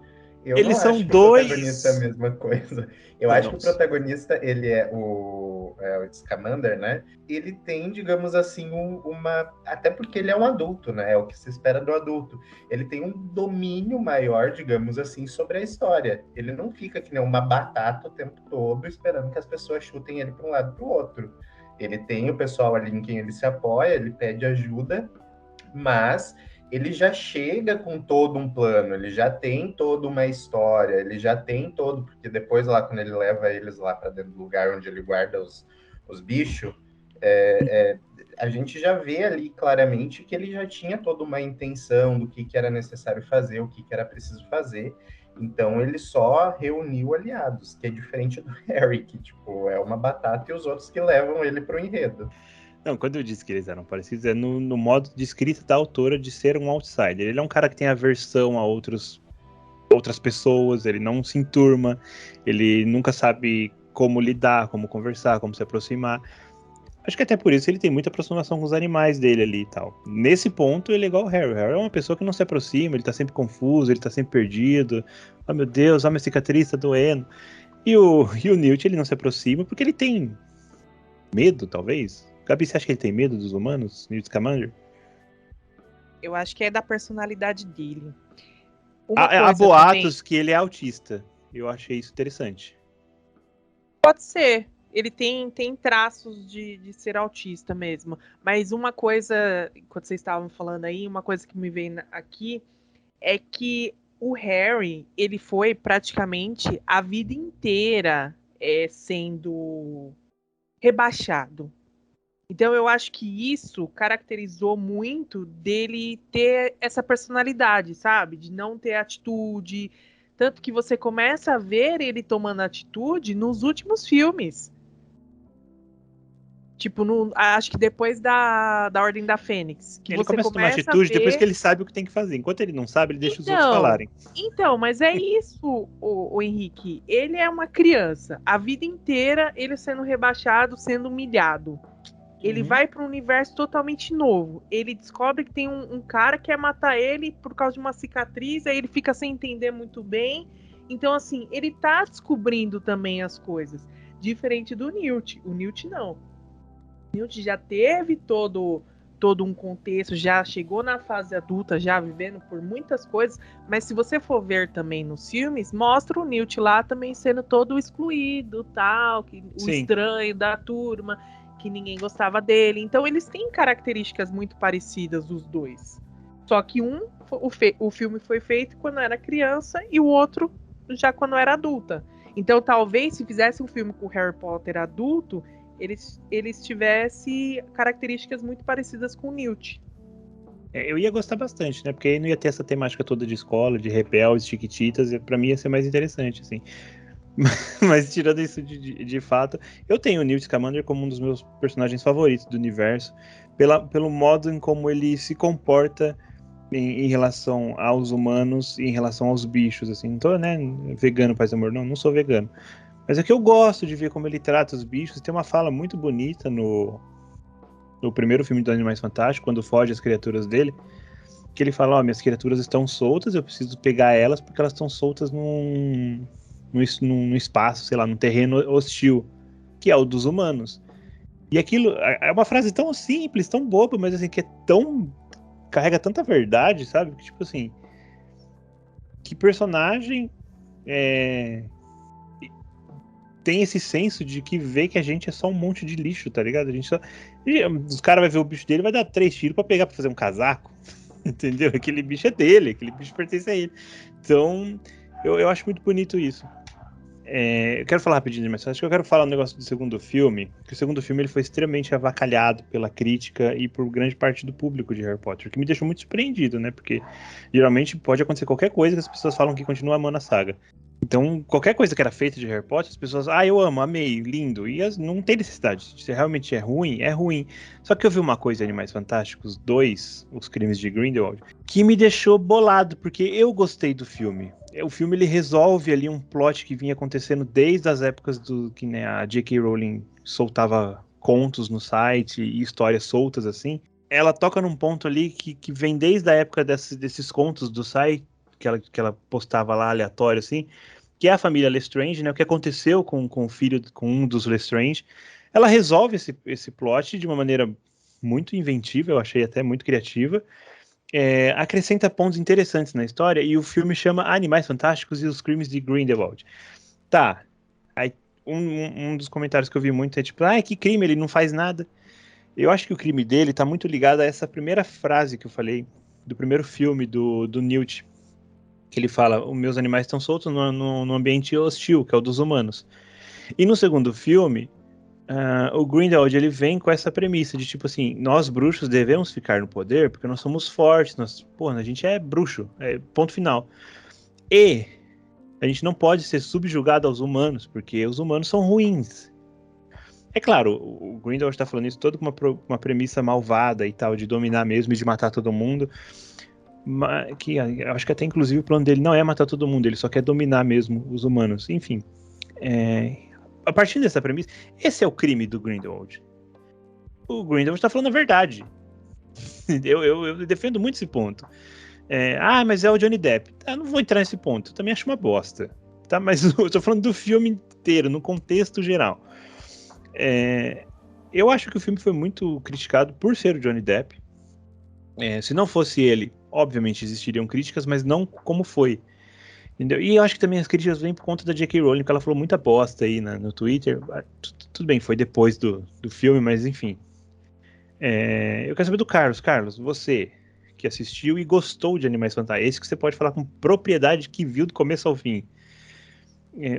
Eu não Eles são acho que o protagonista é a dois. mesma coisa. Eu Não, acho não. que o protagonista, ele é o Scamander, né? Ele tem, digamos assim, uma... Até porque ele é um adulto, né? É o que se espera do adulto. Ele tem um domínio maior, digamos assim, sobre a história. Ele não fica que nem uma batata o tempo todo esperando que as pessoas chutem ele para um lado e para o outro. Ele tem o pessoal ali em quem ele se apoia, ele pede ajuda, mas ele já chega com todo um plano, ele já tem toda uma história, ele já tem todo, porque depois lá, quando ele leva eles lá para dentro do lugar onde ele guarda os bichos, a gente já vê ali claramente que ele já tinha toda uma intenção do que era necessário fazer, o que era preciso fazer. Então ele só reuniu aliados, que é diferente do Harry, que tipo, é uma batata, e os outros que levam ele para o enredo. Não, quando eu disse que eles eram parecidos, é no modo de escrita da autora de ser um outsider. Ele é um cara que tem aversão a outras pessoas, ele não se enturma, ele nunca sabe como lidar, como conversar, como se aproximar. Acho que até por isso ele tem muita aproximação com os animais dele ali e tal. Nesse ponto, ele é igual o Harry. O Harry é uma pessoa que não se aproxima, ele tá sempre confuso, ele tá sempre perdido. Oh, meu Deus, minha cicatriz tá doendo. E o Newt, ele não se aproxima porque ele tem medo, talvez. Gabi, você acha que ele tem medo dos humanos, Newt Scamander? Eu acho que é da personalidade dele. Há boatos também que ele é autista. Eu achei isso interessante. Pode ser. Ele tem traços de ser autista mesmo. Mas uma coisa, quando vocês estavam falando aí, uma coisa que me veio aqui é que o Harry, ele foi praticamente a vida inteira sendo rebaixado. Então eu acho que isso caracterizou muito dele ter essa personalidade, sabe? De não ter atitude. Tanto que você começa a ver ele tomando atitude nos últimos filmes. Tipo, acho que depois da Ordem da Fênix. Que ele você começa a tomar atitude ver... depois que ele sabe o que tem que fazer. Enquanto ele não sabe, ele deixa os outros falarem. Então, mas é isso, o Henrique. Ele é uma criança. A vida inteira ele sendo rebaixado, sendo humilhado. Ele vai para um universo totalmente novo. Ele descobre que tem um cara que quer matar ele por causa de uma cicatriz, aí ele fica sem entender muito bem. Então, assim, ele tá descobrindo também as coisas. Diferente do Newt. O Newt não. O Newt já teve todo um contexto, já chegou na fase adulta, já vivendo por muitas coisas. Mas se você for ver também nos filmes, mostra o Newt lá também sendo todo excluído, tal, o estranho da turma, que ninguém gostava dele. Então eles têm características muito parecidas, os dois. Só que o filme foi feito quando era criança e o outro já quando era adulta. Então talvez se fizesse um filme com o Harry Potter adulto, eles tivessem características muito parecidas com o Newt. Eu ia gostar bastante, né? Porque aí não ia ter essa temática toda de escola, de rebeldes, chiquititas, e pra mim ia ser mais interessante, assim. Mas tirando isso de fato, eu tenho o Newt Scamander como um dos meus personagens favoritos do universo, pelo modo em como ele se comporta em relação aos humanos e em relação aos bichos, assim. Não tô, né, vegano, paz e amor, não sou vegano. Mas é que eu gosto de ver como ele trata os bichos. Tem uma fala muito bonita no primeiro filme do Animais Fantásticos, quando foge as criaturas dele, que ele fala, minhas criaturas estão soltas, eu preciso pegar elas porque elas estão soltas num espaço, sei lá, num terreno hostil, que é o dos humanos. E aquilo é uma frase tão simples, tão boba, mas assim, que é tão... carrega tanta verdade, sabe? Que tipo assim, que personagem tem esse senso de que vê que a gente é só um monte de lixo, tá ligado? A gente só... Os caras vão ver o bicho dele, vai dar 3 tiros pra pegar pra fazer um casaco. Entendeu? Aquele bicho é dele, aquele bicho pertence a ele. Então, eu acho muito bonito isso. Eu quero falar rapidinho, mas acho que eu quero falar um negócio do segundo filme, que o segundo filme ele foi extremamente avacalhado pela crítica e por grande parte do público de Harry Potter, o que me deixou muito surpreendido, né? Porque geralmente pode acontecer qualquer coisa que as pessoas falam que continua amando a saga. Então, qualquer coisa que era feita de Harry Potter, as pessoas, eu amo, amei, lindo. E não tem necessidade. Se realmente é ruim, é ruim. Só que eu vi uma coisa em Animais Fantásticos 2, Os Crimes de Grindelwald, que me deixou bolado, porque eu gostei do filme. O filme ele resolve ali um plot que vinha acontecendo desde as épocas do que, né, a J.K. Rowling soltava contos no site e histórias soltas assim. Ela toca num ponto ali que vem desde a época desses contos do site, que ela postava lá aleatório assim, que é a família Lestrange, né? O que aconteceu com o filho, com um dos Lestrange. Ela resolve esse plot de uma maneira muito inventiva, eu achei até muito criativa. Acrescenta pontos interessantes na história e o filme chama Animais Fantásticos e os Crimes de Grindelwald. Tá. Aí, um dos comentários que eu vi muito é tipo, que crime, ele não faz nada. Eu acho que o crime dele tá muito ligado a essa primeira frase que eu falei do primeiro filme do Newt, que ele fala, os meus animais estão soltos no ambiente hostil, que é o dos humanos. E no segundo filme, o Grindelwald ele vem com essa premissa de tipo assim, nós bruxos devemos ficar no poder porque nós somos fortes, a gente é bruxo, ponto final. E a gente não pode ser subjugado aos humanos, porque os humanos são ruins. É claro, o Grindelwald está falando isso todo com uma premissa malvada e tal, de dominar mesmo e de matar todo mundo. Que eu acho que até inclusive o plano dele não é matar todo mundo, ele só quer dominar mesmo os humanos. Enfim, a partir dessa premissa, esse é o crime do Grindelwald. O Grindelwald está falando a verdade. Eu defendo muito esse ponto. Mas é o Johnny Depp. Eu não vou entrar nesse ponto, eu também acho uma bosta. Tá? Mas eu tô falando do filme inteiro, no contexto geral. Eu acho que o filme foi muito criticado por ser o Johnny Depp. Se não fosse ele, obviamente existiriam críticas, mas não como foi. Entendeu? E eu acho que também as críticas vêm por conta da J.K. Rowling, porque ela falou muita bosta aí no Twitter. Tudo bem, foi depois do filme, mas enfim. Eu quero saber do Carlos. Carlos, você que assistiu e gostou de Animais Fantásticos, esse que você pode falar com propriedade que viu do começo ao fim.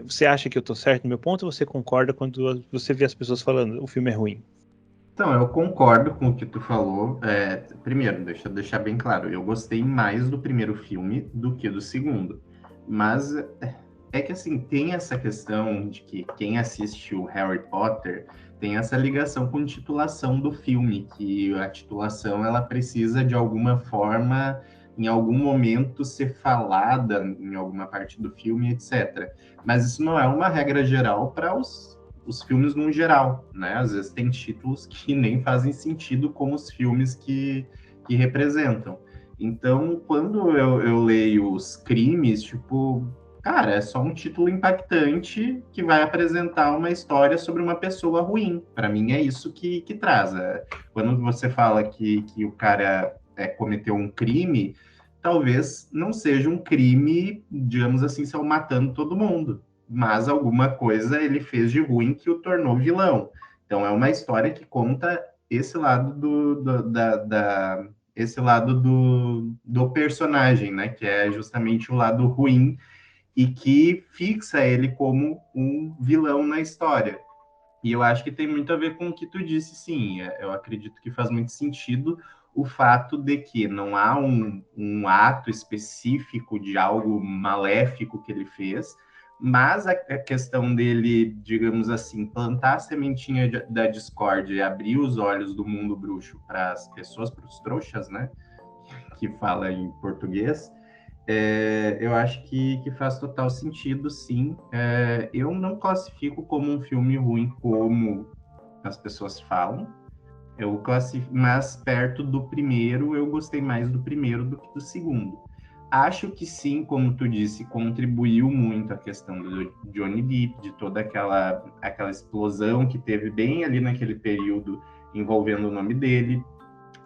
Você acha que eu tô certo no meu ponto ou você concorda quando você vê as pessoas falando o filme é ruim? Então, eu concordo com o que tu falou. Primeiro, deixa eu deixar bem claro, eu gostei mais do primeiro filme do que do segundo. Mas é que, assim, tem essa questão de que quem assistiu Harry Potter tem essa ligação com a titulação do filme, que a titulação, ela precisa, de alguma forma, em algum momento, ser falada em alguma parte do filme, etc. Mas isso não é uma regra geral para os filmes no geral, né? Às vezes tem títulos que nem fazem sentido com os filmes que representam. Então, quando eu leio os crimes, tipo, cara, é só um título impactante que vai apresentar uma história sobre uma pessoa ruim. Para mim é isso que traz. Quando você fala que o cara cometeu um crime, talvez não seja um crime, digamos assim, saiu matando todo mundo, mas alguma coisa ele fez de ruim que o tornou vilão. Então é uma história que conta esse lado esse lado do personagem, né? Que é justamente o lado ruim e que fixa ele como um vilão na história. E eu acho que tem muito a ver com o que tu disse, sim. Eu acredito que faz muito sentido o fato de que não há um ato específico de algo maléfico que ele fez, Mas a questão dele, digamos assim, plantar a sementinha da discórdia e abrir os olhos do mundo bruxo para as pessoas, para os trouxas, né? Que fala em português, eu acho que faz total sentido, sim. Eu não classifico como um filme ruim como as pessoas falam. Eu classifico, mas perto do primeiro, eu gostei mais do primeiro do que do segundo. Acho que sim, como tu disse, contribuiu muito a questão do Johnny Depp, de toda aquela explosão que teve bem ali naquele período envolvendo o nome dele.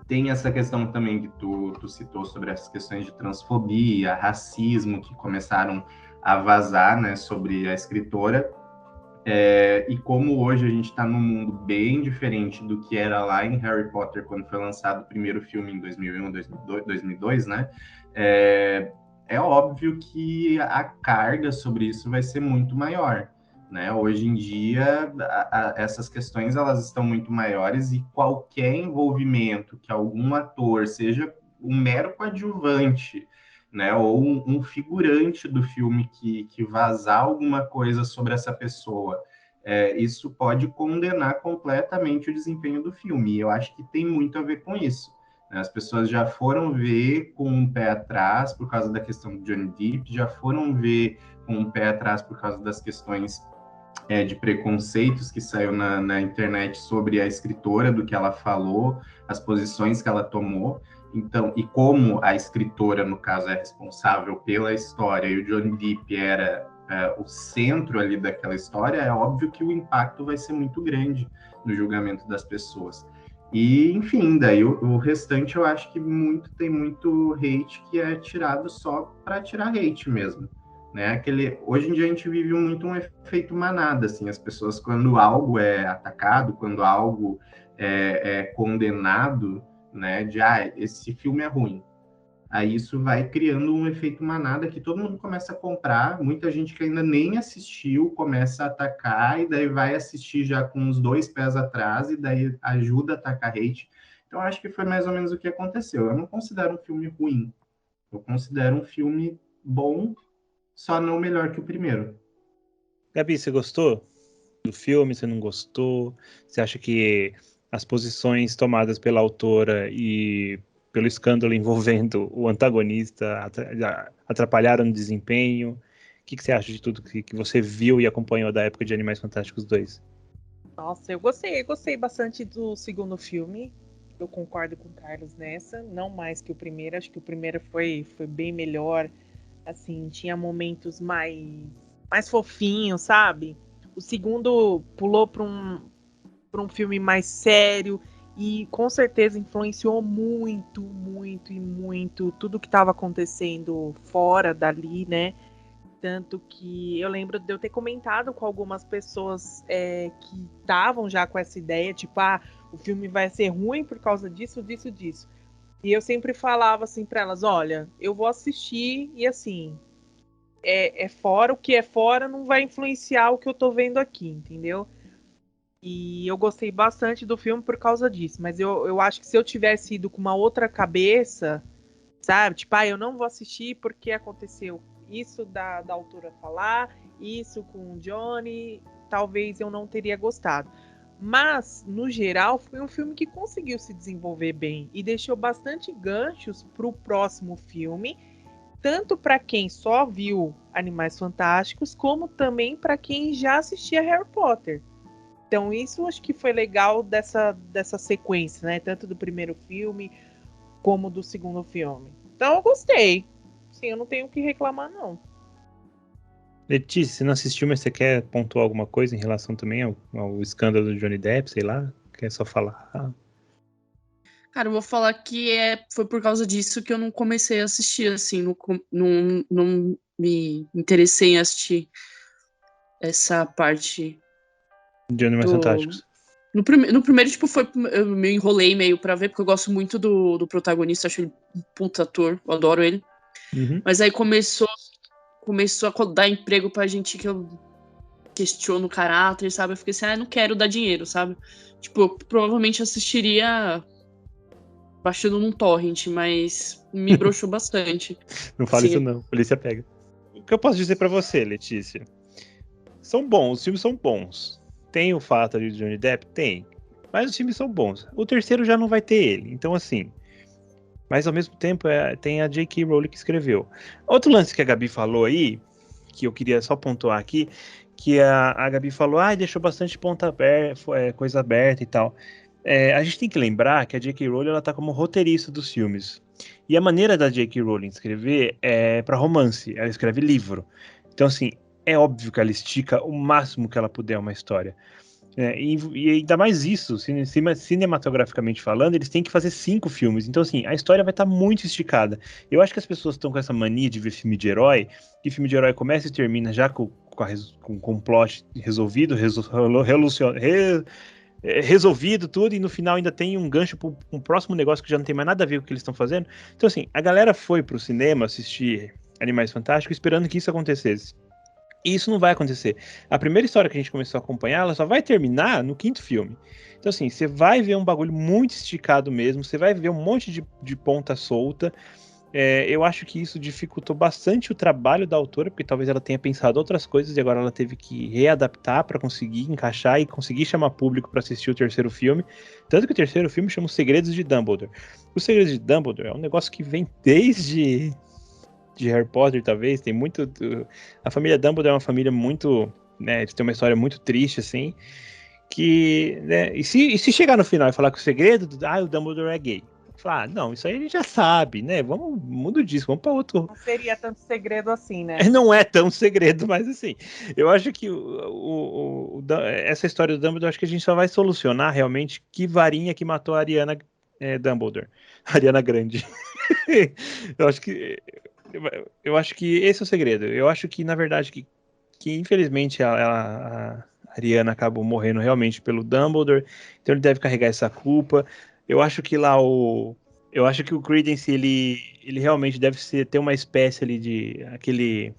Tem essa questão também que tu citou sobre as questões de transfobia, racismo, que começaram a vazar, né, sobre a escritora. E como hoje a gente está num mundo bem diferente do que era lá em Harry Potter, quando foi lançado o primeiro filme em 2001, 2002, né? É óbvio que a carga sobre isso vai ser muito maior, né? Hoje em dia, essas questões elas estão muito maiores e qualquer envolvimento que algum ator, seja um mero coadjuvante, né, ou um figurante do filme que vazar alguma coisa sobre essa pessoa, isso pode condenar completamente o desempenho do filme. E eu acho que tem muito a ver com isso. Né? As pessoas já foram ver com um pé atrás por causa da questão do Johnny Depp, já foram ver com um pé atrás por causa das questões de preconceitos que saiu na internet sobre a escritora, do que ela falou, as posições que ela tomou. Então, e como a escritora, no caso, é responsável pela história e o Johnny Depp era o centro ali daquela história, é óbvio que o impacto vai ser muito grande no julgamento das pessoas. E, enfim, daí o restante eu acho que tem muito hate que é tirado só para tirar hate mesmo. Né? Hoje em dia a gente vive muito um efeito manada, assim, as pessoas, quando algo é atacado, quando algo é condenado, né, de esse filme é ruim. Aí isso vai criando um efeito manada que todo mundo começa a comprar, muita gente que ainda nem assistiu começa a atacar, e daí vai assistir já com os 2 pés atrás, e daí ajuda a atacar hate. Então acho que foi mais ou menos o que aconteceu. Eu não considero um filme ruim, eu considero um filme bom, só não melhor que o primeiro. Gabi, você gostou do filme? Você não gostou? Você acha que as posições tomadas pela autora e pelo escândalo envolvendo o antagonista atrapalharam no desempenho? O que você acha de tudo que você viu e acompanhou da época de Animais Fantásticos 2? Nossa, eu gostei bastante do segundo filme. Eu concordo com o Carlos nessa, não mais que o primeiro. Acho que o primeiro foi bem melhor. Assim, tinha momentos mais fofinhos, sabe? O segundo pulou para um filme mais sério e com certeza influenciou muito, muito e muito tudo que estava acontecendo fora dali, né? Tanto que eu lembro de eu ter comentado com algumas pessoas que estavam já com essa ideia, tipo, o filme vai ser ruim por causa disso, disso, disso. E eu sempre falava assim para elas, olha, eu vou assistir e assim, fora, o que é fora não vai influenciar o que eu tô vendo aqui, entendeu? E eu gostei bastante do filme por causa disso, mas eu acho que se eu tivesse ido com uma outra cabeça, sabe? Tipo, eu não vou assistir porque aconteceu isso da autora falar, isso com o Johnny, talvez eu não teria gostado. Mas, no geral, foi um filme que conseguiu se desenvolver bem e deixou bastante ganchos pro próximo filme, tanto para quem só viu Animais Fantásticos, como também para quem já assistia Harry Potter. Então, isso acho que foi legal dessa sequência, né? Tanto do primeiro filme como do segundo filme. Então, eu gostei. Sim, eu não tenho o que reclamar, não. Letícia, você não assistiu, mas você quer pontuar alguma coisa em relação também ao escândalo do Johnny Depp, sei lá? Quer só falar? Cara, eu vou falar que foi por causa disso que eu não comecei a assistir, assim, não me interessei em assistir essa parte De Animais Fantásticos. No primeiro, tipo, eu me enrolei meio pra ver, porque eu gosto muito do protagonista, acho ele um puta ator, eu adoro ele. Uhum. Mas aí começou a dar emprego pra gente que eu questiono o caráter, sabe? Eu fiquei assim, não quero dar dinheiro, sabe? Tipo, eu provavelmente assistiria baixando num torrent, mas me broxou bastante. Não fala isso não, polícia pega. O que eu posso dizer pra você, Letícia? são bons, os filmes são bons. Tem o fato ali de Johnny Depp? Tem. Mas os filmes são bons. O terceiro já não vai ter ele. Então, assim. Mas ao mesmo tempo tem a J.K. Rowling que escreveu. Outro lance que a Gabi falou aí, que eu queria só pontuar aqui, que a Gabi falou, deixou bastante ponta aberta, coisa aberta e tal. A gente tem que lembrar que a J.K. Rowling ela tá como roteirista dos filmes. E a maneira da J.K. Rowling escrever é para romance, ela escreve livro. Então, assim, é óbvio que ela estica o máximo que ela puder uma história. E ainda mais isso, cinematograficamente falando, eles têm que fazer 5 filmes. Então, assim, a história vai estar muito esticada. Eu acho que as pessoas estão com essa mania de ver filme de herói, que filme de herói começa e termina já com o plot resolvido, resolvido tudo, e no final ainda tem um gancho para um próximo negócio que já não tem mais nada a ver com o que eles estão fazendo. Então, assim, a galera foi pro cinema assistir Animais Fantásticos esperando que isso acontecesse. E isso não vai acontecer. A primeira história que a gente começou a acompanhar, ela só vai terminar no 5º filme. Então, assim, você vai ver um bagulho muito esticado mesmo, você vai ver um monte de ponta solta. Eu acho que isso dificultou bastante o trabalho da autora, porque talvez ela tenha pensado outras coisas e agora ela teve que readaptar para conseguir encaixar e conseguir chamar público para assistir o terceiro filme. Tanto que o terceiro filme chama Os Segredos de Dumbledore. Os Segredos de Dumbledore é um negócio que vem desde de Harry Potter, talvez, tem muito... A família Dumbledore é uma família muito... né, eles têm uma história muito triste, assim, que... né, e se chegar no final e falar que o segredo... o Dumbledore é gay. Falar, não, isso aí a gente já sabe, né, muda disso, vamos para outro... Não seria tanto segredo assim, né? Não é tão segredo, mas assim, eu acho que essa história do Dumbledore, acho que a gente só vai solucionar realmente que varinha que matou a Ariana Dumbledore. Ariana Grande. Eu acho que esse é o segredo. Eu acho que, na verdade, que infelizmente a Ariana acabou morrendo realmente pelo Dumbledore, então ele deve carregar essa culpa. Eu acho que eu acho que o Credence, ele realmente deve ter uma espécie ali de aquele...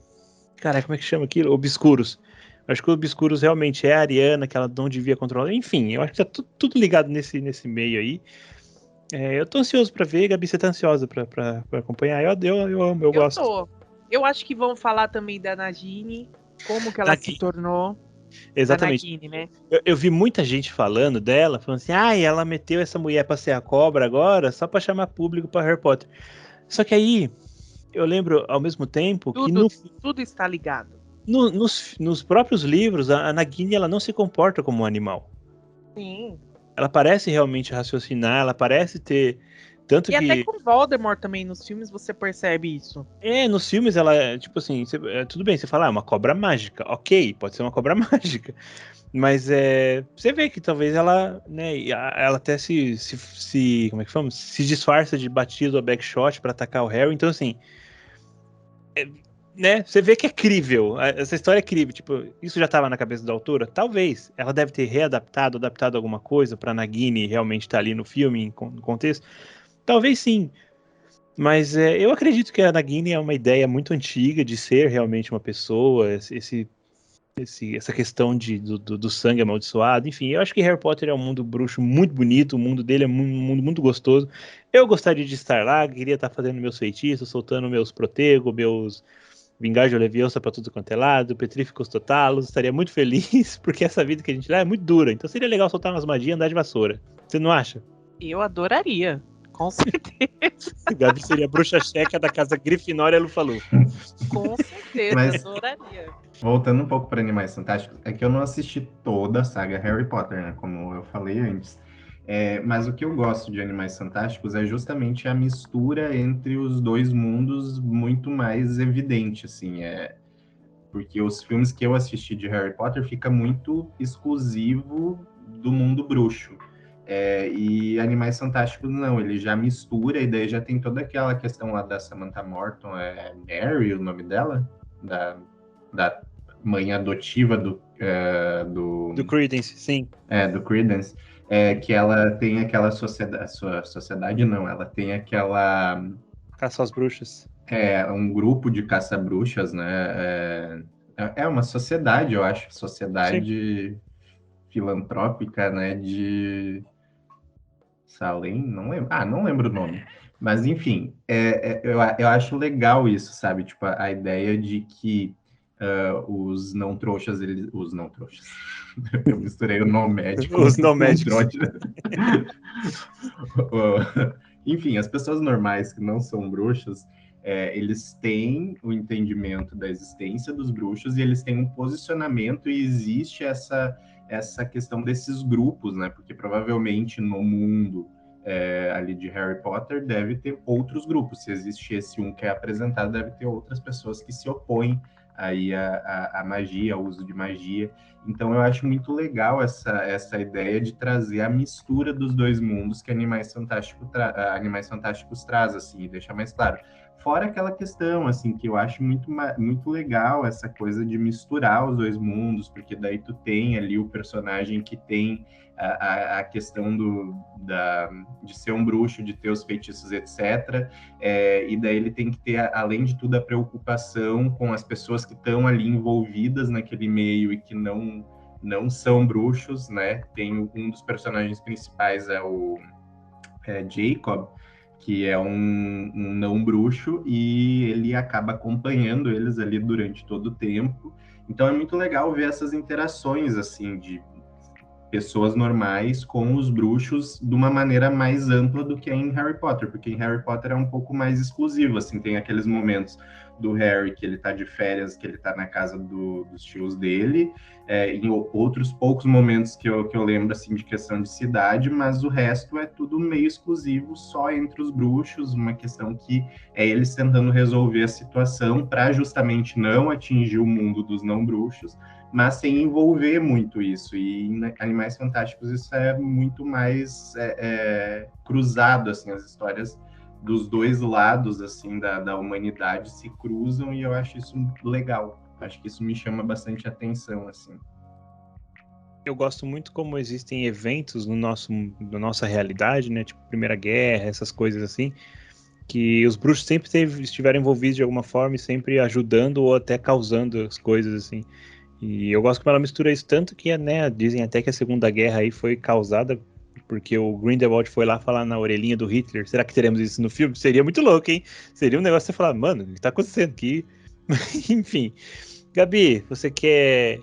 Cara, como é que chama aquilo? Obscuros. Eu acho que o Obscuros realmente é a Ariana, que ela não devia controlar. Enfim, eu acho que tá tudo ligado nesse meio aí. Eu tô ansioso pra ver, Gabi, você tá ansiosa pra acompanhar? Eu amo, eu gosto. Tô. Eu acho que vão falar também da Nagini, como que ela se tornou. Exatamente. Da Nagini, né? Eu vi muita gente falando dela, falando assim, ela meteu essa mulher pra ser a cobra agora, só pra chamar público pra Harry Potter. Só que aí, eu lembro, ao mesmo tempo, que tudo está ligado. Nos próprios livros, a Nagini, ela não se comporta como um animal. Sim. Ela parece realmente raciocinar, ela parece ter... Tanto e que... até com Voldemort também, nos filmes, você percebe isso. Nos filmes ela, tipo assim, tudo bem, você fala, é uma cobra mágica. Ok, pode ser uma cobra mágica. Mas você vê que talvez ela, né, ela até como é que fala? Se disfarça de batido a backshot pra atacar o Harry. Então, assim, né, você vê que é crível. Essa história é crível. Tipo, isso já tava na cabeça da autora? Talvez. Ela deve ter adaptado alguma coisa pra Nagini realmente estar ali no filme, no contexto. Talvez sim. Mas eu acredito que a Nagini é uma ideia muito antiga de ser realmente uma pessoa, essa questão do sangue amaldiçoado. Enfim, eu acho que Harry Potter é um mundo bruxo muito bonito, o mundo dele é um mundo muito gostoso. Eu gostaria de estar lá, queria estar fazendo meus feitiços, soltando meus protego, meus Vingardium Leviosa para tudo quanto é lado, Petrificus Totalos, estaria muito feliz, porque essa vida que a gente leva é muito dura. Então seria legal soltar umas magias e andar de vassoura. Você não acha? Eu adoraria. Com certeza. Gabi seria a bruxa checa da casa Grifinória Lufa-Lufa. Com certeza, Mas, adoraria. voltando um pouco para Animais Fantásticos, é que eu não assisti toda a saga Harry Potter, né? Como eu falei antes. Mas o que eu gosto de Animais Fantásticos é justamente a mistura entre os dois mundos muito mais evidente, assim. Porque os filmes que eu assisti de Harry Potter fica muito exclusivo do mundo bruxo. E Animais Fantásticos não, ele já mistura, e daí já tem toda aquela questão lá da Samantha Morton, Mary, o nome dela? Da mãe adotiva do Credence, sim. Do Credence, que ela tem aquela sociedade não, ela tem aquela... Caça às bruxas. Um grupo de caça-bruxas, né? É uma sociedade, eu acho, sociedade sim. Filantrópica, né? De Salem, não lembro. Não lembro o nome. Mas, enfim, eu acho legal isso, sabe? Tipo, a ideia de que os não trouxas, os não trouxas. Eu misturei o não médico Os não com médicos. trouxa. Enfim, as pessoas normais que não são bruxas, eles têm o entendimento da existência dos bruxos e eles têm um posicionamento e existe essa questão desses grupos, né? Porque provavelmente no mundo ali de Harry Potter deve ter outros grupos. Se existe esse um que é apresentado, deve ter outras pessoas que se opõem aí a magia, ao uso de magia. Então eu acho muito legal essa ideia de trazer a mistura dos dois mundos que Animais Fantásticos traz, assim, e deixa mais claro. Fora aquela questão, assim, que eu acho muito legal essa coisa de misturar os dois mundos, porque daí tu tem ali o personagem que tem a questão de ser um bruxo, de ter os feitiços, etc. E daí ele tem que ter, além de tudo, a preocupação com as pessoas que estão ali envolvidas naquele meio e que não são bruxos, né? Tem um dos personagens principais, o Jacob, que é um não bruxo, e ele acaba acompanhando eles ali durante todo o tempo. Então é muito legal ver essas interações, assim, de pessoas normais com os bruxos de uma maneira mais ampla do que é em Harry Potter, porque em Harry Potter é um pouco mais exclusivo, assim, tem aqueles momentos do Harry que ele tá de férias, que ele tá na casa dos tios dele, em outros poucos momentos que eu lembro, assim, de questão de cidade, mas o resto é tudo meio exclusivo, só entre os bruxos, uma questão que é eles tentando resolver a situação para justamente não atingir o mundo dos não bruxos, mas sem envolver muito isso. E em Animais Fantásticos isso é muito mais cruzado, assim, as histórias dos dois lados, assim, da humanidade se cruzam, e eu acho isso legal. Acho que isso me chama bastante atenção, assim. Eu gosto muito como existem eventos na nossa realidade, né? Tipo Primeira Guerra, essas coisas assim, que os bruxos sempre estiveram envolvidos de alguma forma e sempre ajudando ou até causando as coisas, assim. E eu gosto como ela mistura isso tanto que, né, dizem até que a Segunda Guerra aí foi causada porque o Grindelwald foi lá falar na orelhinha do Hitler. Será que teremos isso no filme? Seria muito louco, hein? Seria um negócio de você falar, mano, o que tá acontecendo aqui? Enfim. Gabi, você quer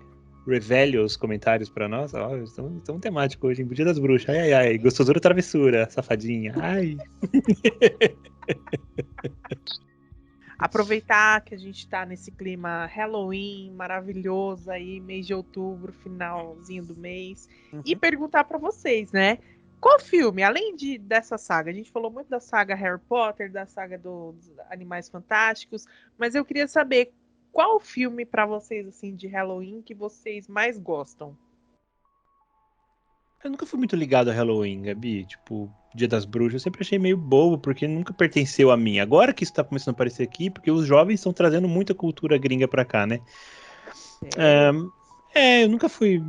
revele os comentários pra nós? Ó, estamos temáticos hoje, em Dia das Bruxas. Ai, ai, ai. Gostosura ou travessura, safadinha. Ai. Aproveitar que a gente tá nesse clima Halloween maravilhoso aí, mês de outubro, finalzinho do mês, e perguntar pra vocês, né? Qual filme, além dessa saga? A gente falou muito da saga Harry Potter, da saga dos Animais Fantásticos, mas eu queria saber qual filme pra vocês, assim, de Halloween que vocês mais gostam? Eu nunca fui muito ligado a Halloween, Gabi. Tipo, Dia das Bruxas, eu sempre achei meio bobo, porque nunca pertenceu a mim. Agora que isso tá começando a aparecer aqui, porque os jovens estão trazendo muita cultura gringa pra cá, né? Eu nunca fui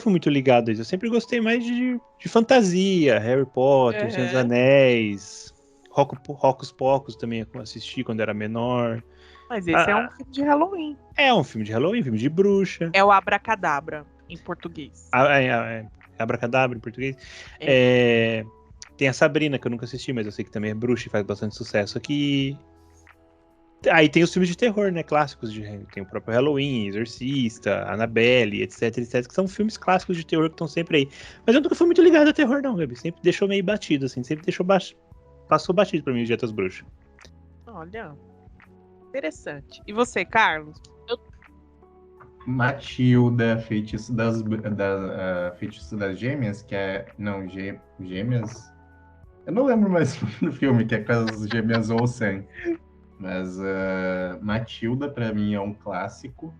muito ligado a isso. Eu sempre gostei mais de fantasia, Harry Potter, Senhor dos Anéis, Hocus Pocus também eu assisti quando era menor. Mas esse é um filme de Halloween. É um filme de Halloween, filme de bruxa. É o Abracadabra, em português. Abracadabra, em português. Tem a Sabrina, que eu nunca assisti, mas eu sei que também é bruxa e faz bastante sucesso aqui. Aí tem os filmes de terror, né, clássicos, tem o próprio Halloween, Exorcista, Annabelle, etc, que são filmes clássicos de terror que estão sempre aí. Mas eu nunca fui muito ligado a terror, não, Gabi. Sempre deixou meio batido, assim, sempre deixou passou batido pra mim o Dia das Bruxas. Olha, interessante. E você, Carlos? Matilda, Feitiço das Gêmeas, que é... Não, Gêmeas? Eu não lembro mais do filme, que é com as Gêmeas Olsen. Mas Matilda, pra mim, é um clássico.